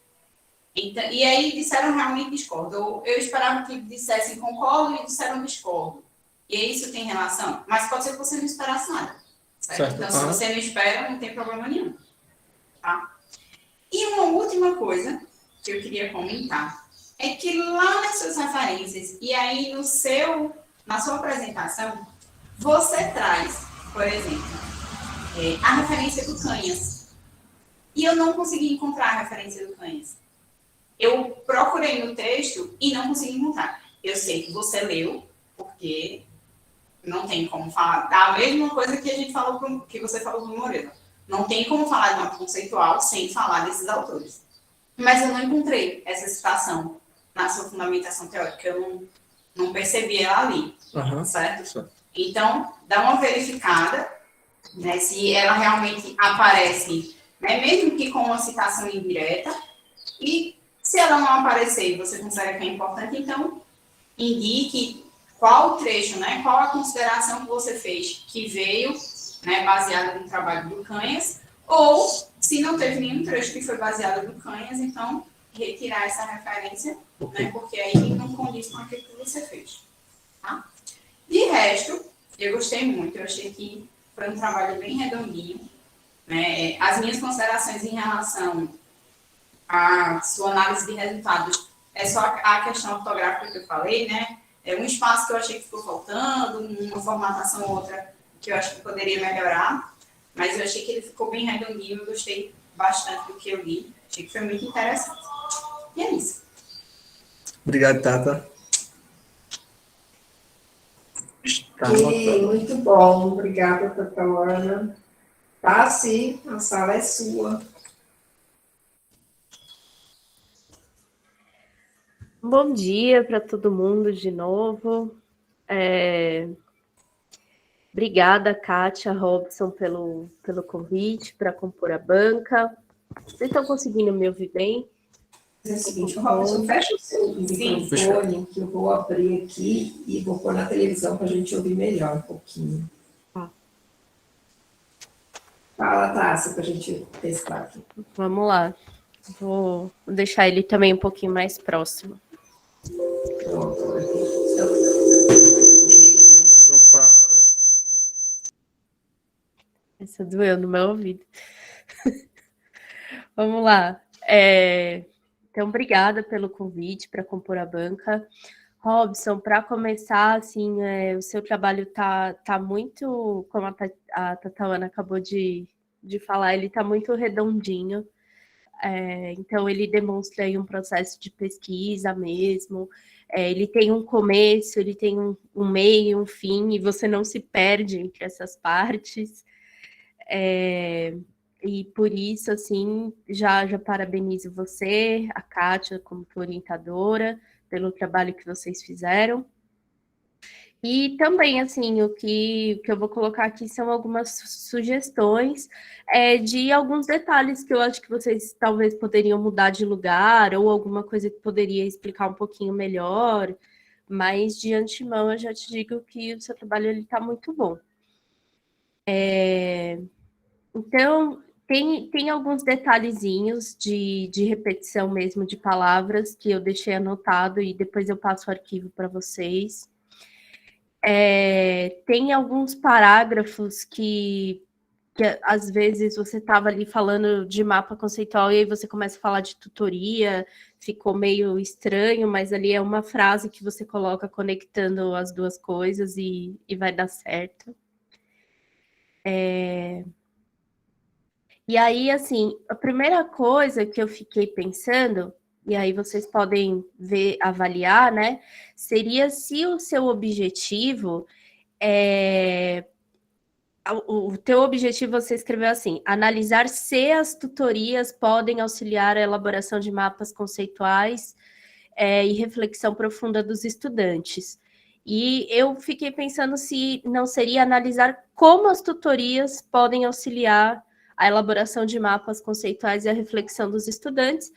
S3: Então, e aí disseram realmente discordo. Eu esperava que dissessem concordo e disseram discordo. E aí isso tem relação? Mas pode ser que você não esperasse nada. Certo? Então, se você não espera, não tem problema nenhum. Tá? E uma última coisa que eu queria comentar é que lá nas suas referências, e aí na sua apresentação, você traz, por exemplo, a referência do Canhas. E eu não consegui encontrar a referência do Canhas. Eu procurei no texto e não consegui encontrar. Eu sei que você leu, porque não tem como falar da mesma coisa que a gente falou, que você falou do Moreira. Não tem como falar de uma conceitual sem falar desses autores. Mas eu não encontrei essa citação na sua fundamentação teórica. Eu não percebi ela ali, certo? Então, dá uma verificada, né, se ela realmente aparece, né, mesmo que com uma citação indireta, e se ela não aparecer e você considera que é importante, então indique qual trecho, né, qual a consideração que você fez que veio, né, baseada no trabalho do Canhas, ou se não teve nenhum trecho que foi baseado no Canhas, então retirar essa referência, né, porque aí não condiz com aquilo que você fez. Tá? De resto, eu gostei muito, eu achei que foi um trabalho bem redondinho. Né? As minhas considerações em relação à sua análise de resultados é só a questão ortográfica que eu falei, né? É um espaço que eu achei que ficou faltando, uma formatação ou outra que eu acho que poderia melhorar, mas eu achei que ele ficou bem redondinho, eu gostei bastante do que eu li, achei que foi muito interessante. E é isso.
S1: Obrigado, Tata.
S2: Muito bom, obrigada, Tata Ana. Tá, sim, a sala é sua.
S4: Bom dia para todo mundo de novo. Obrigada, Kátia, Robson, pelo convite para compor a banca. Vocês estão conseguindo me ouvir bem?
S2: É o seguinte, Robson, fecha o seu microfone, que eu vou abrir aqui e vou pôr na televisão para a gente ouvir melhor um pouquinho. Fala, Tássia, para a gente testar aqui.
S4: Vamos lá. Vou deixar ele também um pouquinho mais próximo.
S2: Pronto,
S1: Opa.
S4: Essa doeu no meu ouvido. Vamos lá. Então, obrigada pelo convite para compor a banca. Robson, para começar, assim, o seu trabalho tá muito, como a Tataana acabou de falar, ele está muito redondinho. Então, ele demonstra aí um processo de pesquisa mesmo. Ele tem um começo, ele tem um meio, um fim, e você não se perde entre essas partes. E por isso, assim, já parabenizo você, a Kátia, como orientadora, pelo trabalho que vocês fizeram. E também, assim, o que eu vou colocar aqui são algumas sugestões de alguns detalhes que eu acho que vocês talvez poderiam mudar de lugar, ou alguma coisa que poderia explicar um pouquinho melhor, mas de antemão eu já te digo que o seu trabalho está muito bom. Então, tem alguns detalhezinhos de repetição mesmo de palavras que eu deixei anotado e depois eu passo o arquivo para vocês. Tem alguns parágrafos que às vezes você estava ali falando de mapa conceitual e aí você começa a falar de tutoria, ficou meio estranho, mas ali é uma frase que você coloca conectando as duas coisas e vai dar certo. E aí, assim, a primeira coisa que eu fiquei pensando, e aí vocês podem ver, avaliar, né? Seria se o seu objetivo o teu objetivo você escreveu assim: analisar se as tutorias podem auxiliar a elaboração de mapas conceituais e reflexão profunda dos estudantes. E eu fiquei pensando se não seria analisar como as tutorias podem auxiliar a elaboração de mapas conceituais e a reflexão dos estudantes,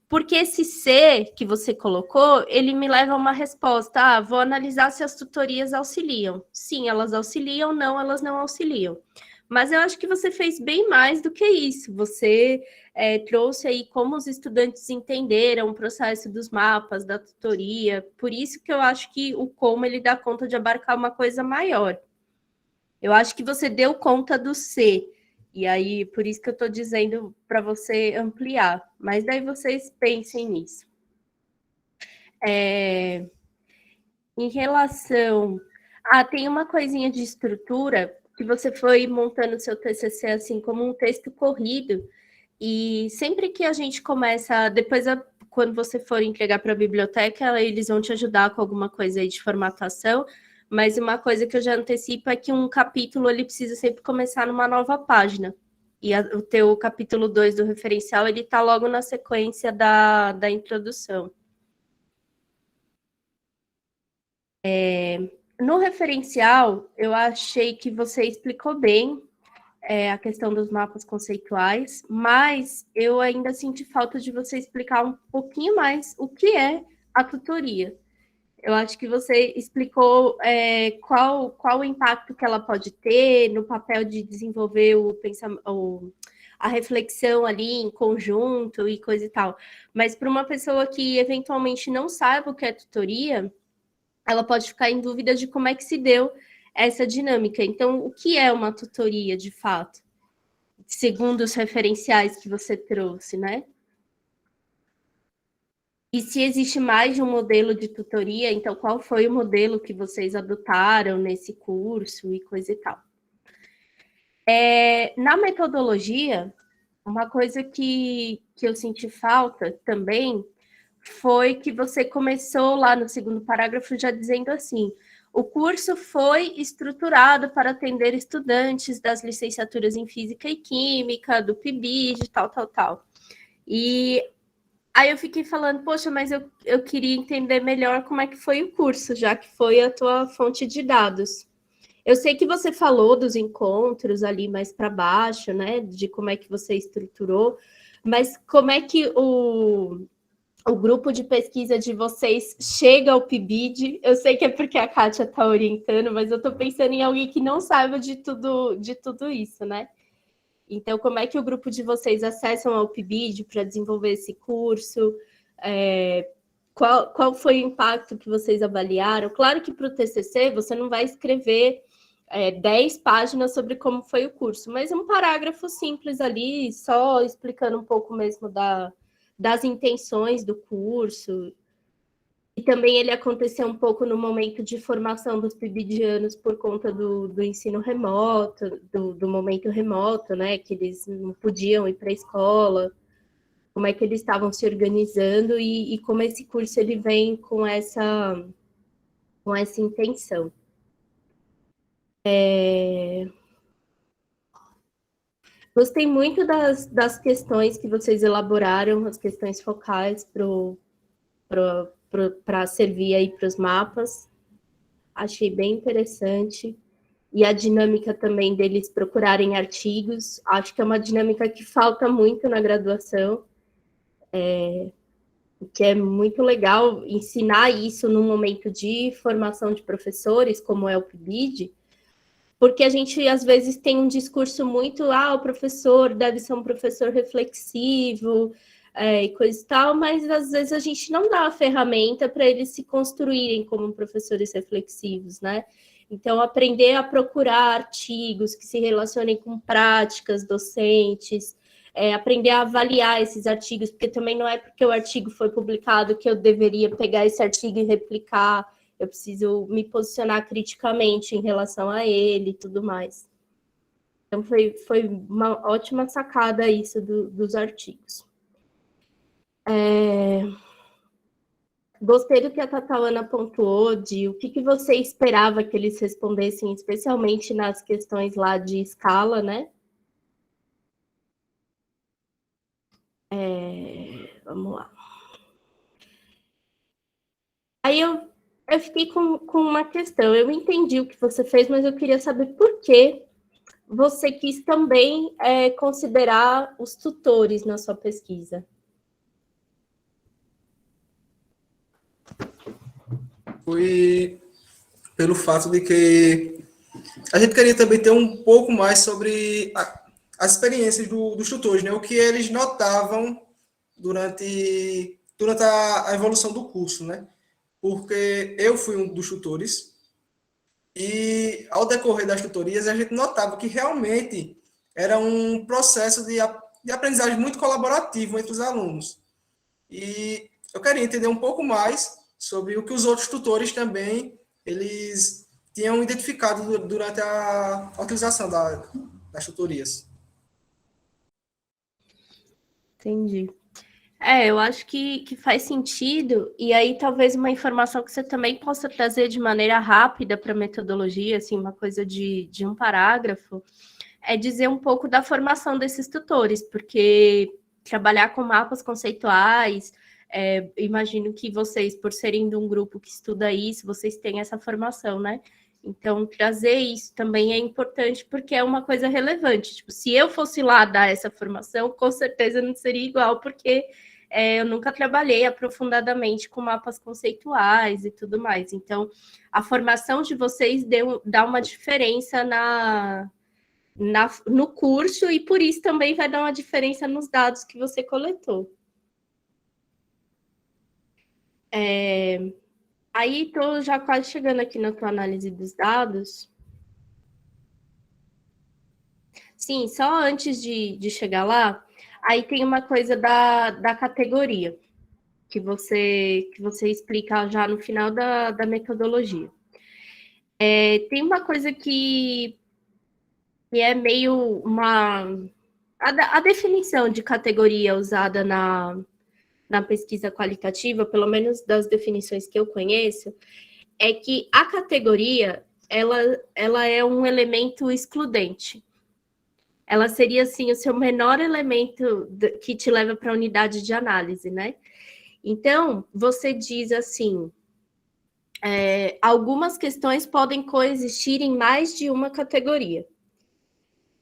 S4: porque esse C que você colocou, ele me leva a uma resposta. Ah, vou analisar se as tutorias auxiliam. Sim, elas auxiliam, não, elas não auxiliam. Mas eu acho que você fez bem mais do que isso. Você trouxe aí como os estudantes entenderam o processo dos mapas, da tutoria. Por isso que eu acho que o como ele dá conta de abarcar uma coisa maior. Eu acho que você deu conta do C. E aí, por isso que eu estou dizendo para você ampliar. Mas daí vocês pensem nisso. Em relação... tem uma coisinha de estrutura que você foi montando o seu TCC assim como um texto corrido. E sempre que a gente começa... Depois, quando você for entregar para a biblioteca, eles vão te ajudar com alguma coisa aí de formatação. Mas uma coisa que eu já antecipo é que um capítulo ele precisa sempre começar numa nova página. E o teu capítulo 2 do referencial, ele está logo na sequência da introdução. No referencial, eu achei que você explicou bem a questão dos mapas conceituais, mas eu ainda senti falta de você explicar um pouquinho mais o que é a tutoria. Eu acho que você explicou qual o impacto que ela pode ter no papel de desenvolver a reflexão ali em conjunto e coisa e tal. Mas para uma pessoa que eventualmente não sabe o que é tutoria, ela pode ficar em dúvida de como é que se deu essa dinâmica. Então, o que é uma tutoria, de fato? Segundo os referenciais que você trouxe, né? E se existe mais de um modelo de tutoria, então qual foi o modelo que vocês adotaram nesse curso e coisa e tal. Na metodologia, uma coisa que eu senti falta também foi que você começou lá no segundo parágrafo já dizendo assim: o curso foi estruturado para atender estudantes das licenciaturas em Física e Química, do PIBID, tal. E aí eu fiquei falando, poxa, mas eu queria entender melhor como é que foi o curso, já que foi a tua fonte de dados. Eu sei que você falou dos encontros ali mais para baixo, né, de como é que você estruturou, mas como é que o grupo de pesquisa de vocês chega ao PIBID? Eu sei que é porque a Kátia está orientando, mas eu estou pensando em alguém que não saiba de tudo isso, né? Então, como é que o grupo de vocês acessam ao PIBID para desenvolver esse curso? Qual foi o impacto que vocês avaliaram? Claro que para o TCC você não vai escrever 10 páginas sobre como foi o curso, mas um parágrafo simples ali, só explicando um pouco mesmo das intenções do curso. E também ele aconteceu um pouco no momento de formação dos PIBIdianos por conta do ensino remoto, do momento remoto, né? Que eles não podiam ir para a escola, como é que eles estavam se organizando e como esse curso ele vem com essa intenção. Gostei muito das questões que vocês elaboraram, as questões focais para servir aí para os mapas. Achei bem interessante. E a dinâmica também deles procurarem artigos. Acho que é uma dinâmica que falta muito na graduação. Que é muito legal ensinar isso num momento de formação de professores, como é o PIBID, porque a gente, às vezes, tem um discurso muito, o professor deve ser um professor reflexivo, e coisa e tal, mas, às vezes, a gente não dá a ferramenta para eles se construírem como professores reflexivos, né? Então, aprender a procurar artigos que se relacionem com práticas docentes, aprender a avaliar esses artigos, porque também não é porque o artigo foi publicado que eu deveria pegar esse artigo e replicar, eu preciso me posicionar criticamente em relação a ele e tudo mais. Então, foi uma ótima sacada isso dos artigos. Gostei do que a Tataana pontuou, de o que você esperava que eles respondessem, especialmente nas questões lá de escala, né? Vamos lá. Aí eu fiquei com uma questão. Eu entendi o que você fez, mas eu queria saber por que você quis também considerar os tutores na sua pesquisa?
S1: Foi pelo fato de que a gente queria também ter um pouco mais sobre as experiências dos tutores, né? O que eles notavam durante a evolução do curso, né? Porque eu fui um dos tutores e, ao decorrer das tutorias, a gente notava que realmente era um processo de aprendizagem muito colaborativo entre os alunos. E eu queria entender um pouco mais sobre o que os outros tutores também eles tinham identificado durante a utilização das tutorias.
S4: Entendi. Eu acho que faz sentido, e aí talvez uma informação que você também possa trazer de maneira rápida para a metodologia, assim, uma coisa de um parágrafo, é dizer um pouco da formação desses tutores, porque trabalhar com mapas conceituais, imagino que vocês, por serem de um grupo que estuda isso, vocês têm essa formação, né? Então, trazer isso também é importante, porque é uma coisa relevante. Tipo, se eu fosse lá dar essa formação, com certeza não seria igual, porque eu nunca trabalhei aprofundadamente com mapas conceituais e tudo mais. Então, a formação de vocês dá uma diferença no curso, e por isso também vai dar uma diferença nos dados que você coletou. Aí, estou já quase chegando aqui na tua análise dos dados. Sim, só antes de chegar lá, aí tem uma coisa da categoria, que você explica já no final da metodologia. Tem uma coisa que é meio a definição de categoria usada na pesquisa qualitativa, pelo menos das definições que eu conheço, é que a categoria ela é um elemento excludente. Ela seria, assim, o seu menor elemento que te leva para a unidade de análise, né? Então, você diz assim, algumas questões podem coexistir em mais de uma categoria.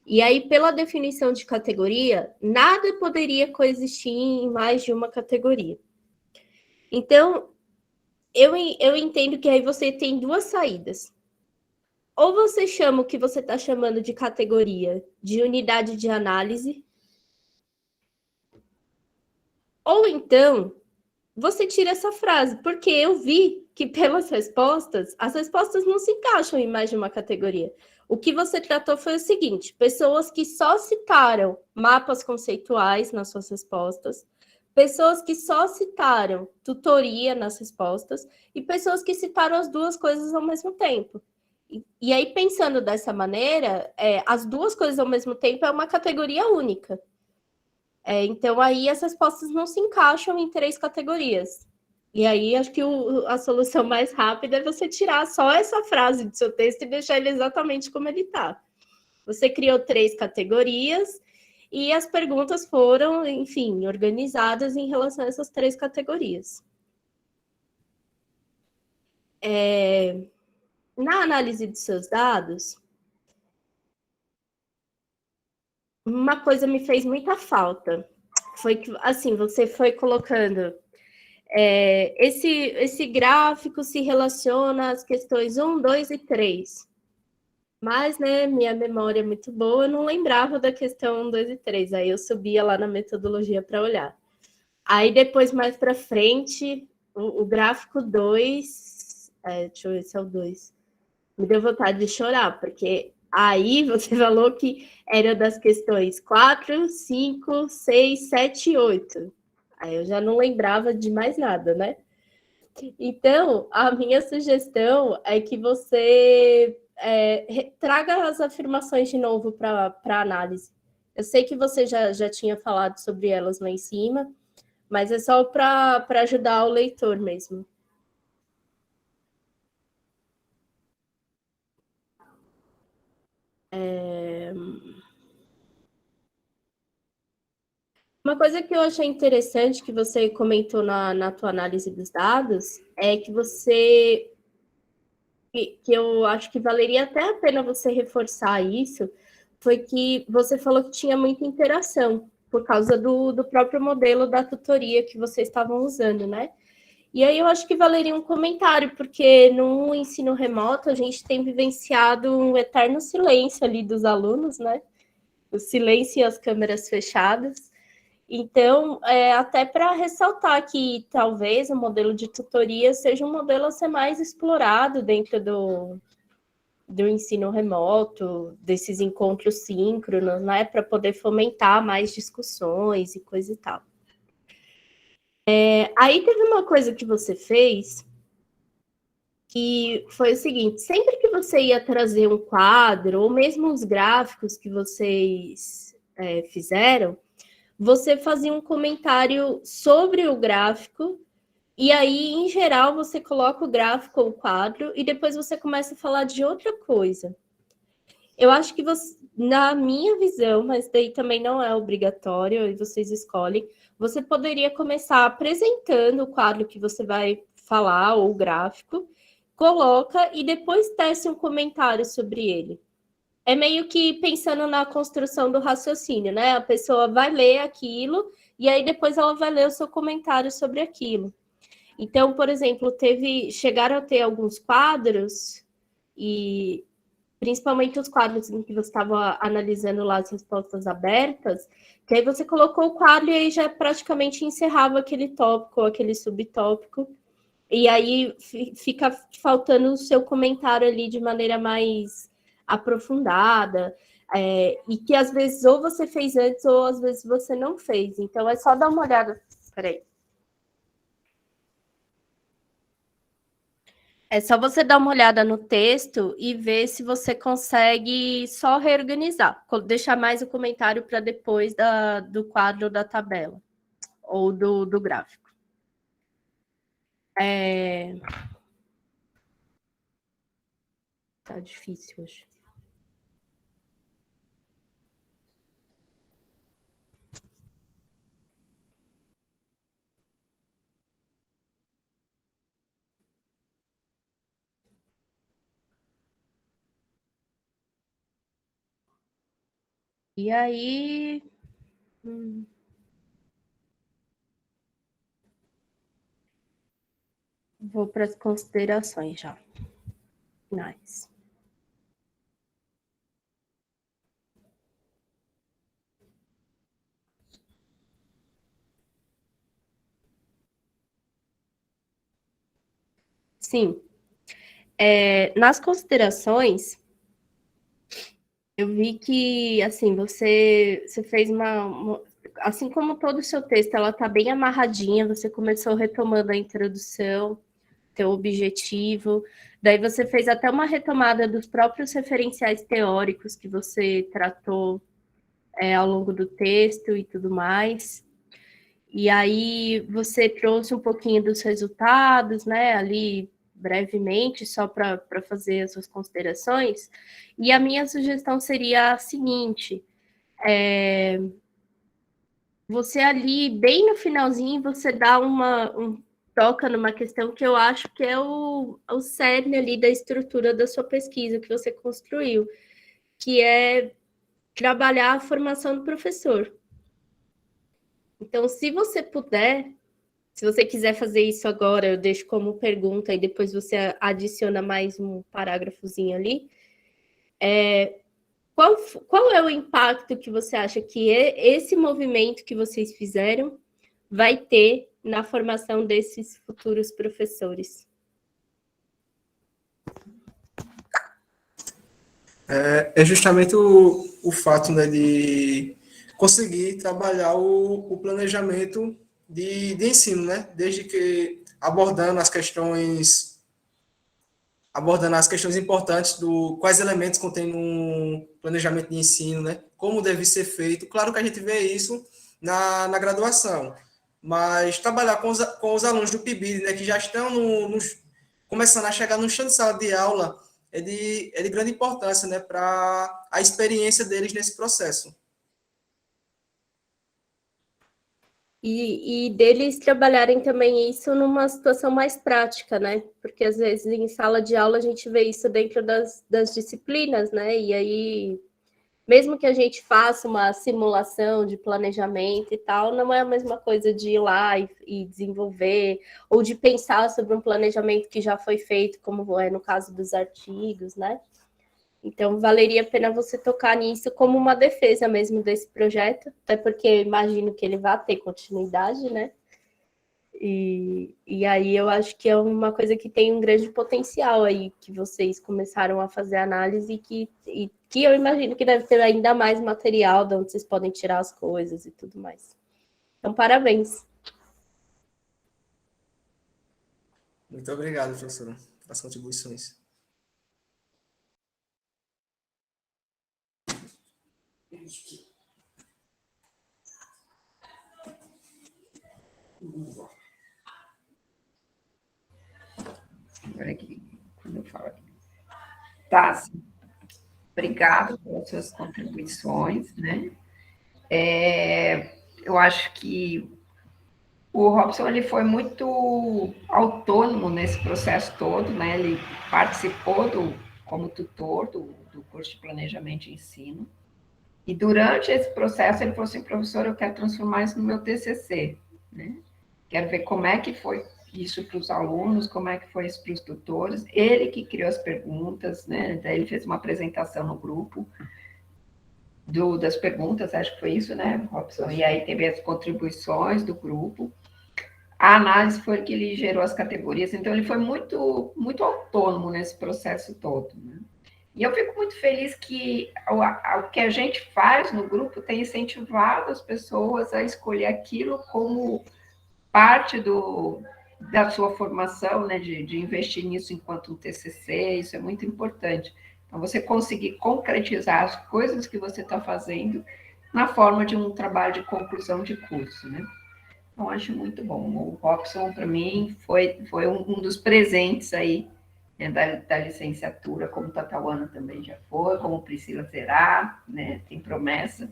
S4: E aí, pela definição de categoria, nada poderia coexistir em mais de uma categoria. Então, eu entendo que aí você tem duas saídas. Ou você chama o que você está chamando de categoria de unidade de análise, ou então você tira essa frase, porque eu vi que pelas respostas, as respostas não se encaixam em mais de uma categoria. O que você tratou foi o seguinte: pessoas que só citaram mapas conceituais nas suas respostas, pessoas que só citaram tutoria nas respostas e pessoas que citaram as duas coisas ao mesmo tempo. E aí, pensando dessa maneira, as duas coisas ao mesmo tempo é uma categoria única. Então, aí as respostas não se encaixam em 3 categorias. E aí, acho que a solução mais rápida é você tirar só essa frase do seu texto e deixar ele exatamente como ele está. Você criou 3 categorias e as perguntas foram, enfim, organizadas em relação a essas 3 categorias. Na análise dos seus dados, uma coisa me fez muita falta. Foi que, assim, você foi colocando esse gráfico se relaciona às questões 1, 2 e 3. Mas, né, minha memória é muito boa, eu não lembrava da questão 1, 2 e 3. Aí eu subia lá na metodologia para olhar. Aí depois, mais para frente, o gráfico 2, deixa eu ver se é o 2, me deu vontade de chorar, porque aí você falou que era das questões 4, 5, 6, 7 e 8. Aí eu já não lembrava de mais nada, né? Então, a minha sugestão é que você traga as afirmações de novo para análise. Eu sei que você já tinha falado sobre elas lá em cima, mas é só para ajudar o leitor mesmo. Uma coisa que eu achei interessante que você comentou na tua análise dos dados é que que eu acho que valeria até a pena você reforçar isso, foi que você falou que tinha muita interação, por causa do próprio modelo da tutoria que vocês estavam usando, né? E aí eu acho que valeria um comentário, porque no ensino remoto a gente tem vivenciado um eterno silêncio ali dos alunos, né? O silêncio e as câmeras fechadas. Então, até para ressaltar que talvez o modelo de tutoria seja um modelo a ser mais explorado dentro do ensino remoto, desses encontros síncronos, né? Para poder fomentar mais discussões e coisa e tal. Aí teve uma coisa que você fez que foi o seguinte: sempre que você ia trazer um quadro, ou mesmo os gráficos que vocês fizeram, você fazia um comentário sobre o gráfico, e aí, em geral, você coloca o gráfico ou o quadro, e depois você começa a falar de outra coisa. Eu acho que você, na minha visão, mas daí também não é obrigatório, e vocês escolhem, você poderia começar apresentando o quadro que você vai falar, ou o gráfico, coloca e depois tece um comentário sobre ele. É meio que pensando na construção do raciocínio, né? A pessoa vai ler aquilo e aí depois ela vai ler o seu comentário sobre aquilo. Então, por exemplo, chegaram a ter alguns quadros, e principalmente os quadros em que você estava analisando lá as respostas abertas, que aí você colocou o quadro e aí já praticamente encerrava aquele tópico, ou aquele subtópico, e aí fica faltando o seu comentário ali de maneira mais aprofundada, e que às vezes ou você fez antes ou às vezes você não fez. Então é só dar uma olhada. Peraí. É só você dar uma olhada no texto e ver se você consegue só reorganizar, deixar mais o comentário para depois do quadro da tabela ou do gráfico. Tá difícil hoje. E aí... Vou para as considerações já. Finais. Sim. Nas considerações, eu vi que, assim, você fez assim como todo o seu texto, ela está bem amarradinha, você começou retomando a introdução, teu objetivo, daí você fez até uma retomada dos próprios referenciais teóricos que você tratou ao longo do texto e tudo mais. E aí você trouxe um pouquinho dos resultados, né, ali brevemente, só para fazer as suas considerações. E a minha sugestão seria a seguinte: você ali, bem no finalzinho, você dá toca numa questão que eu acho que é o cerne ali da estrutura da sua pesquisa que você construiu, que é trabalhar a formação do professor. Então, se você puder, se você quiser fazer isso agora, eu deixo como pergunta e depois você adiciona mais um parágrafozinho ali. Qual é o impacto que você acha que esse movimento que vocês fizeram vai ter na formação desses futuros professores?
S1: É justamente o fato, né, de conseguir trabalhar o planejamento de ensino, né? Desde que abordando as questões importantes do quais elementos contém um planejamento de ensino, né? Como deve ser feito. Claro que a gente vê isso na graduação, mas trabalhar com os alunos do PIBID, né, que já estão começando a chegar no chão de sala de aula, é de grande importância, né, para a experiência deles nesse processo.
S4: E deles trabalharem também isso numa situação mais prática, né? Porque às vezes em sala de aula a gente vê isso dentro das disciplinas, né? E aí mesmo que a gente faça uma simulação de planejamento e tal, não é a mesma coisa de ir lá e desenvolver, ou de pensar sobre um planejamento que já foi feito, como é no caso dos artigos, né? Então, valeria a pena você tocar nisso como uma defesa mesmo desse projeto, até porque eu imagino que ele vai ter continuidade, né? E aí eu acho que é uma coisa que tem um grande potencial aí, que vocês começaram a fazer análise e que eu imagino que deve ter ainda mais material de onde vocês podem tirar as coisas e tudo mais. Então, parabéns.
S1: Muito obrigado, professora, pelas contribuições.
S2: Agora aqui, quando eu falo aqui. Tá, obrigado pelas suas contribuições, né? Eu acho que o Robson ele foi muito autônomo nesse processo todo, né? Ele participou como tutor do curso de planejamento e ensino. E durante esse processo ele falou assim, professor, eu quero transformar isso no meu TCC, né? Quero ver como é que foi isso para os alunos, como é que foi isso para os tutores. Ele que criou as perguntas, né? Daí ele fez uma apresentação no grupo das perguntas, acho que foi isso, né, Robson? E aí teve as contribuições do grupo. A análise foi que ele gerou as categorias, então ele foi muito autônomo nesse processo todo, né? E eu fico muito feliz que o que a gente faz no grupo tem incentivado as pessoas a escolher aquilo como parte da sua formação, né, de investir nisso enquanto um TCC, isso é muito importante. Então, você conseguir concretizar as coisas que você está fazendo na forma de um trabalho de conclusão de curso, né? Então, acho muito bom. O Robson, para mim, foi um dos presentes aí, né, da licenciatura, como Tatawana também já foi, como Priscila será, né, tem promessa.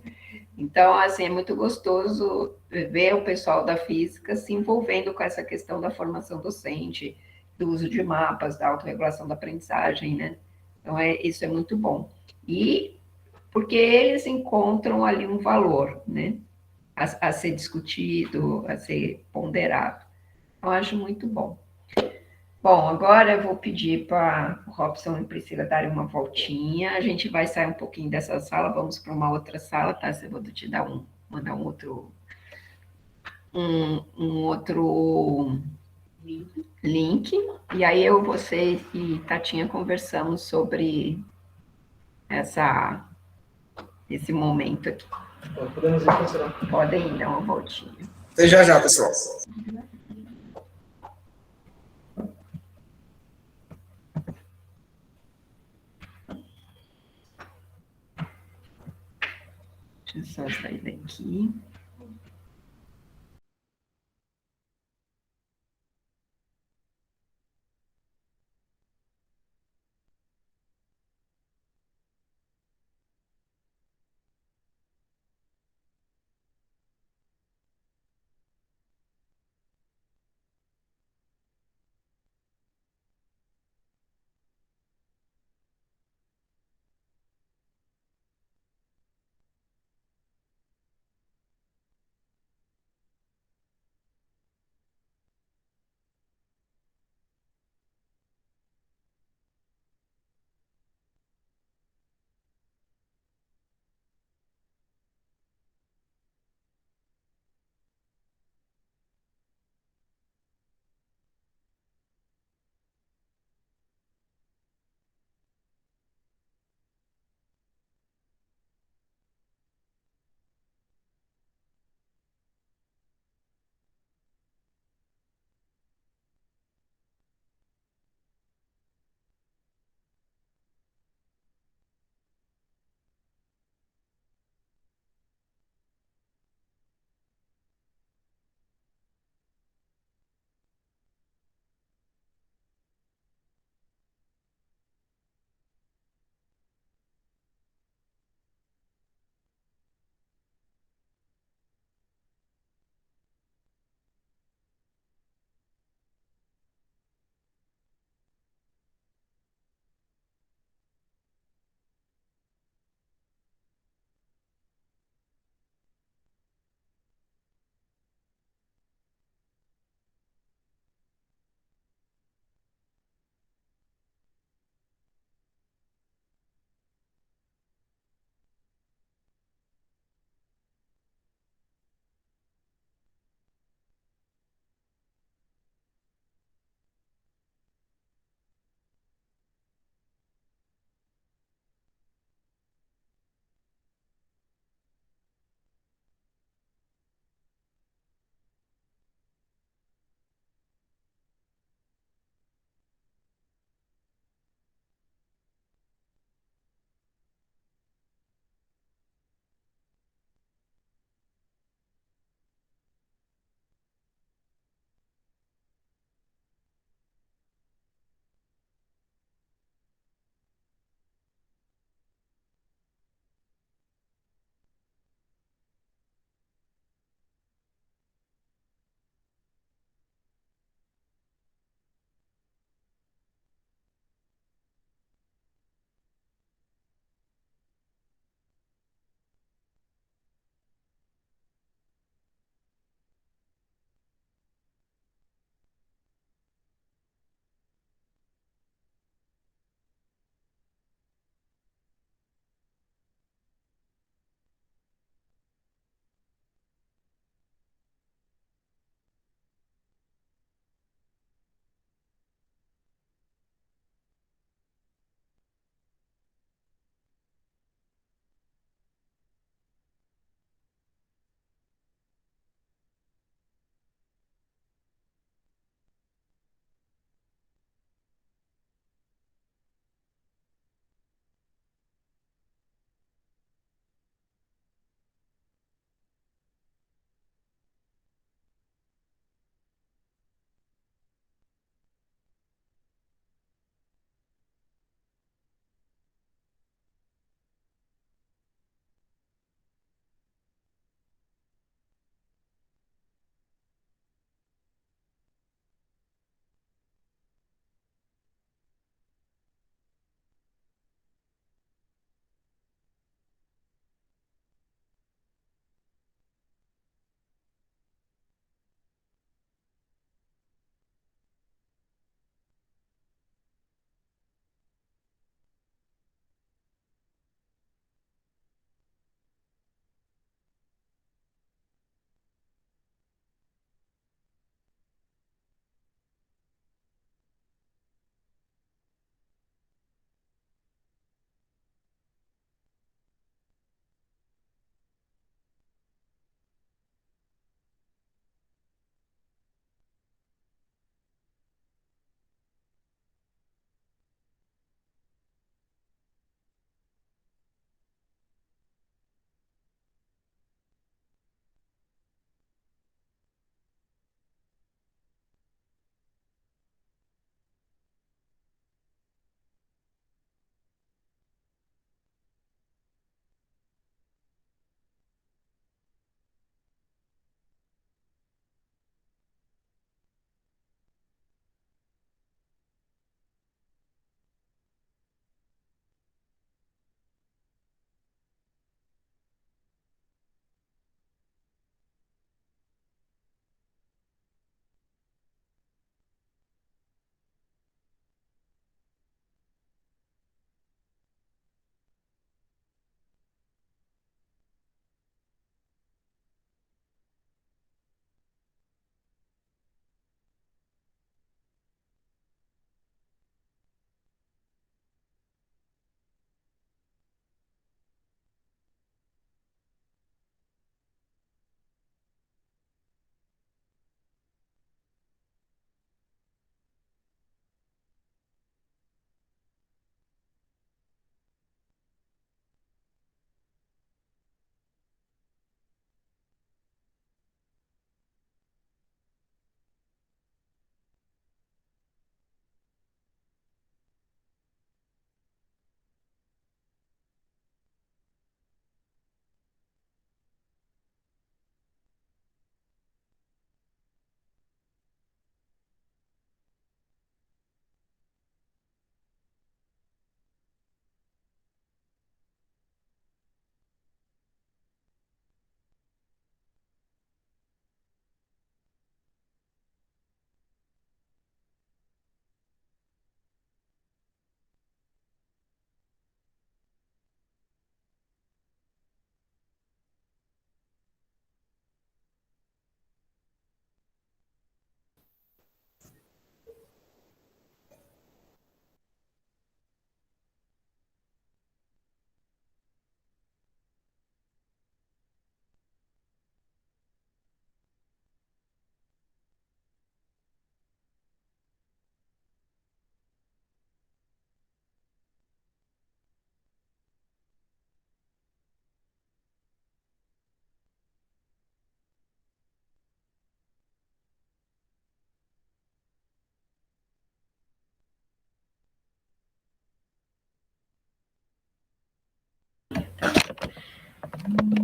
S2: Então, assim, é muito gostoso ver o pessoal da física se envolvendo com essa questão da formação docente, do uso de mapas, da autorregulação da aprendizagem, né? Então, isso é muito bom. E porque eles encontram ali um valor, né? A ser discutido, a ser ponderado. Eu acho muito bom. Bom, agora eu vou pedir para o Robson e Priscila darem uma voltinha. A gente vai sair um pouquinho dessa sala, vamos para uma outra sala, tá? Eu vou te dar mandar um outro link. E aí você e Tatinha conversamos sobre esse momento aqui.
S1: Podemos ir, professora?
S2: Podem ir dar uma voltinha.
S1: Até já já, pessoal.
S2: Deixa eu só sair daqui.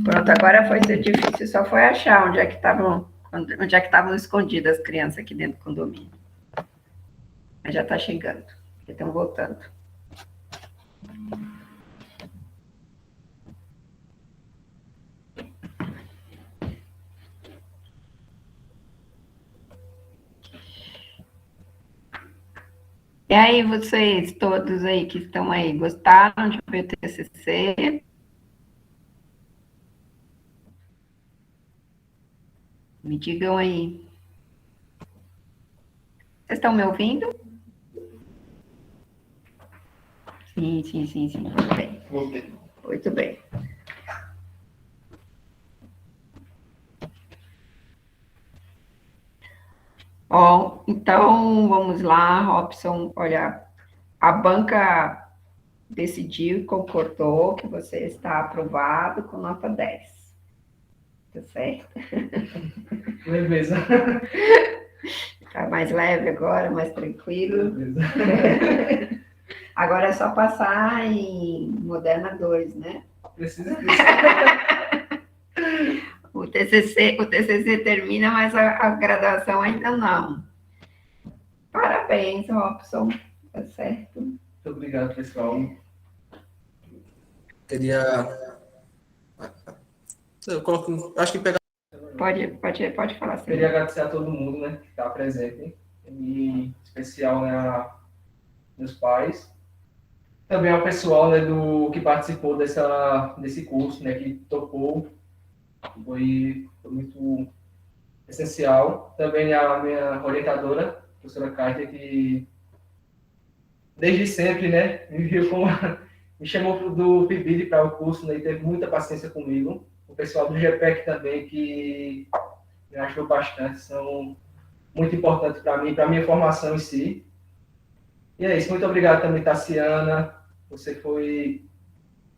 S2: Pronto, agora foi ser difícil, só foi achar onde é que estavam escondidas as crianças aqui dentro do condomínio. Mas já está chegando, eles estão voltando. E aí, vocês todos aí que estão aí, gostaram de ver o TCC? Me digam aí. Vocês estão me ouvindo? Sim. Muito bem.
S1: Voltei.
S2: Muito bem. Bom, então vamos lá, Robson. Olha, a banca decidiu e concordou que você está aprovado com nota 10. Tá certo?
S1: Leveza.
S2: Tá mais leve agora, mais tranquilo.
S1: Leveza.
S2: Agora é só passar em Moderna 2, né?
S1: Precisa disso.
S2: O TCC termina, mas a graduação ainda não. Parabéns, Robson. Tá certo?
S1: Muito obrigado, pessoal. Queria... Eu coloco... Acho que pegar...
S2: Pode falar. Assim.
S1: Queria agradecer a todo mundo, né, que está presente. E, em especial, né, meus pais. Também ao pessoal, né, que participou desse curso, né, que topou. Foi muito essencial. Também a minha orientadora, a professora Kátia, que desde sempre, né, me chamou do PIBID para o curso, né, e teve muita paciência comigo. O pessoal do GPEC também, que me ajudou bastante, são muito importantes para mim, para a minha formação em si. E é isso, muito obrigado também, Tassiana. Você foi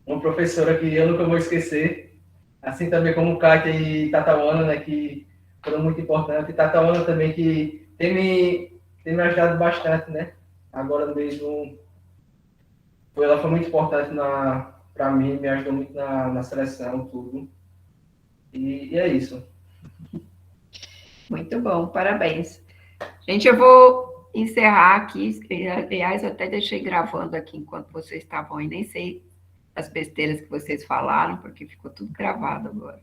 S1: uma professora que eu nunca vou esquecer. Assim também como Kátia e Tatawana, né, que foram muito importantes. E Tatawana também, que tem me ajudado bastante, né? Agora mesmo, ela foi muito importante para mim, me ajudou muito na seleção, tudo. E é isso.
S2: Muito bom, parabéns. Gente, eu vou encerrar aqui. Aliás, eu até deixei gravando aqui enquanto vocês estavam aí. Nem sei as besteiras que vocês falaram, porque ficou tudo gravado agora.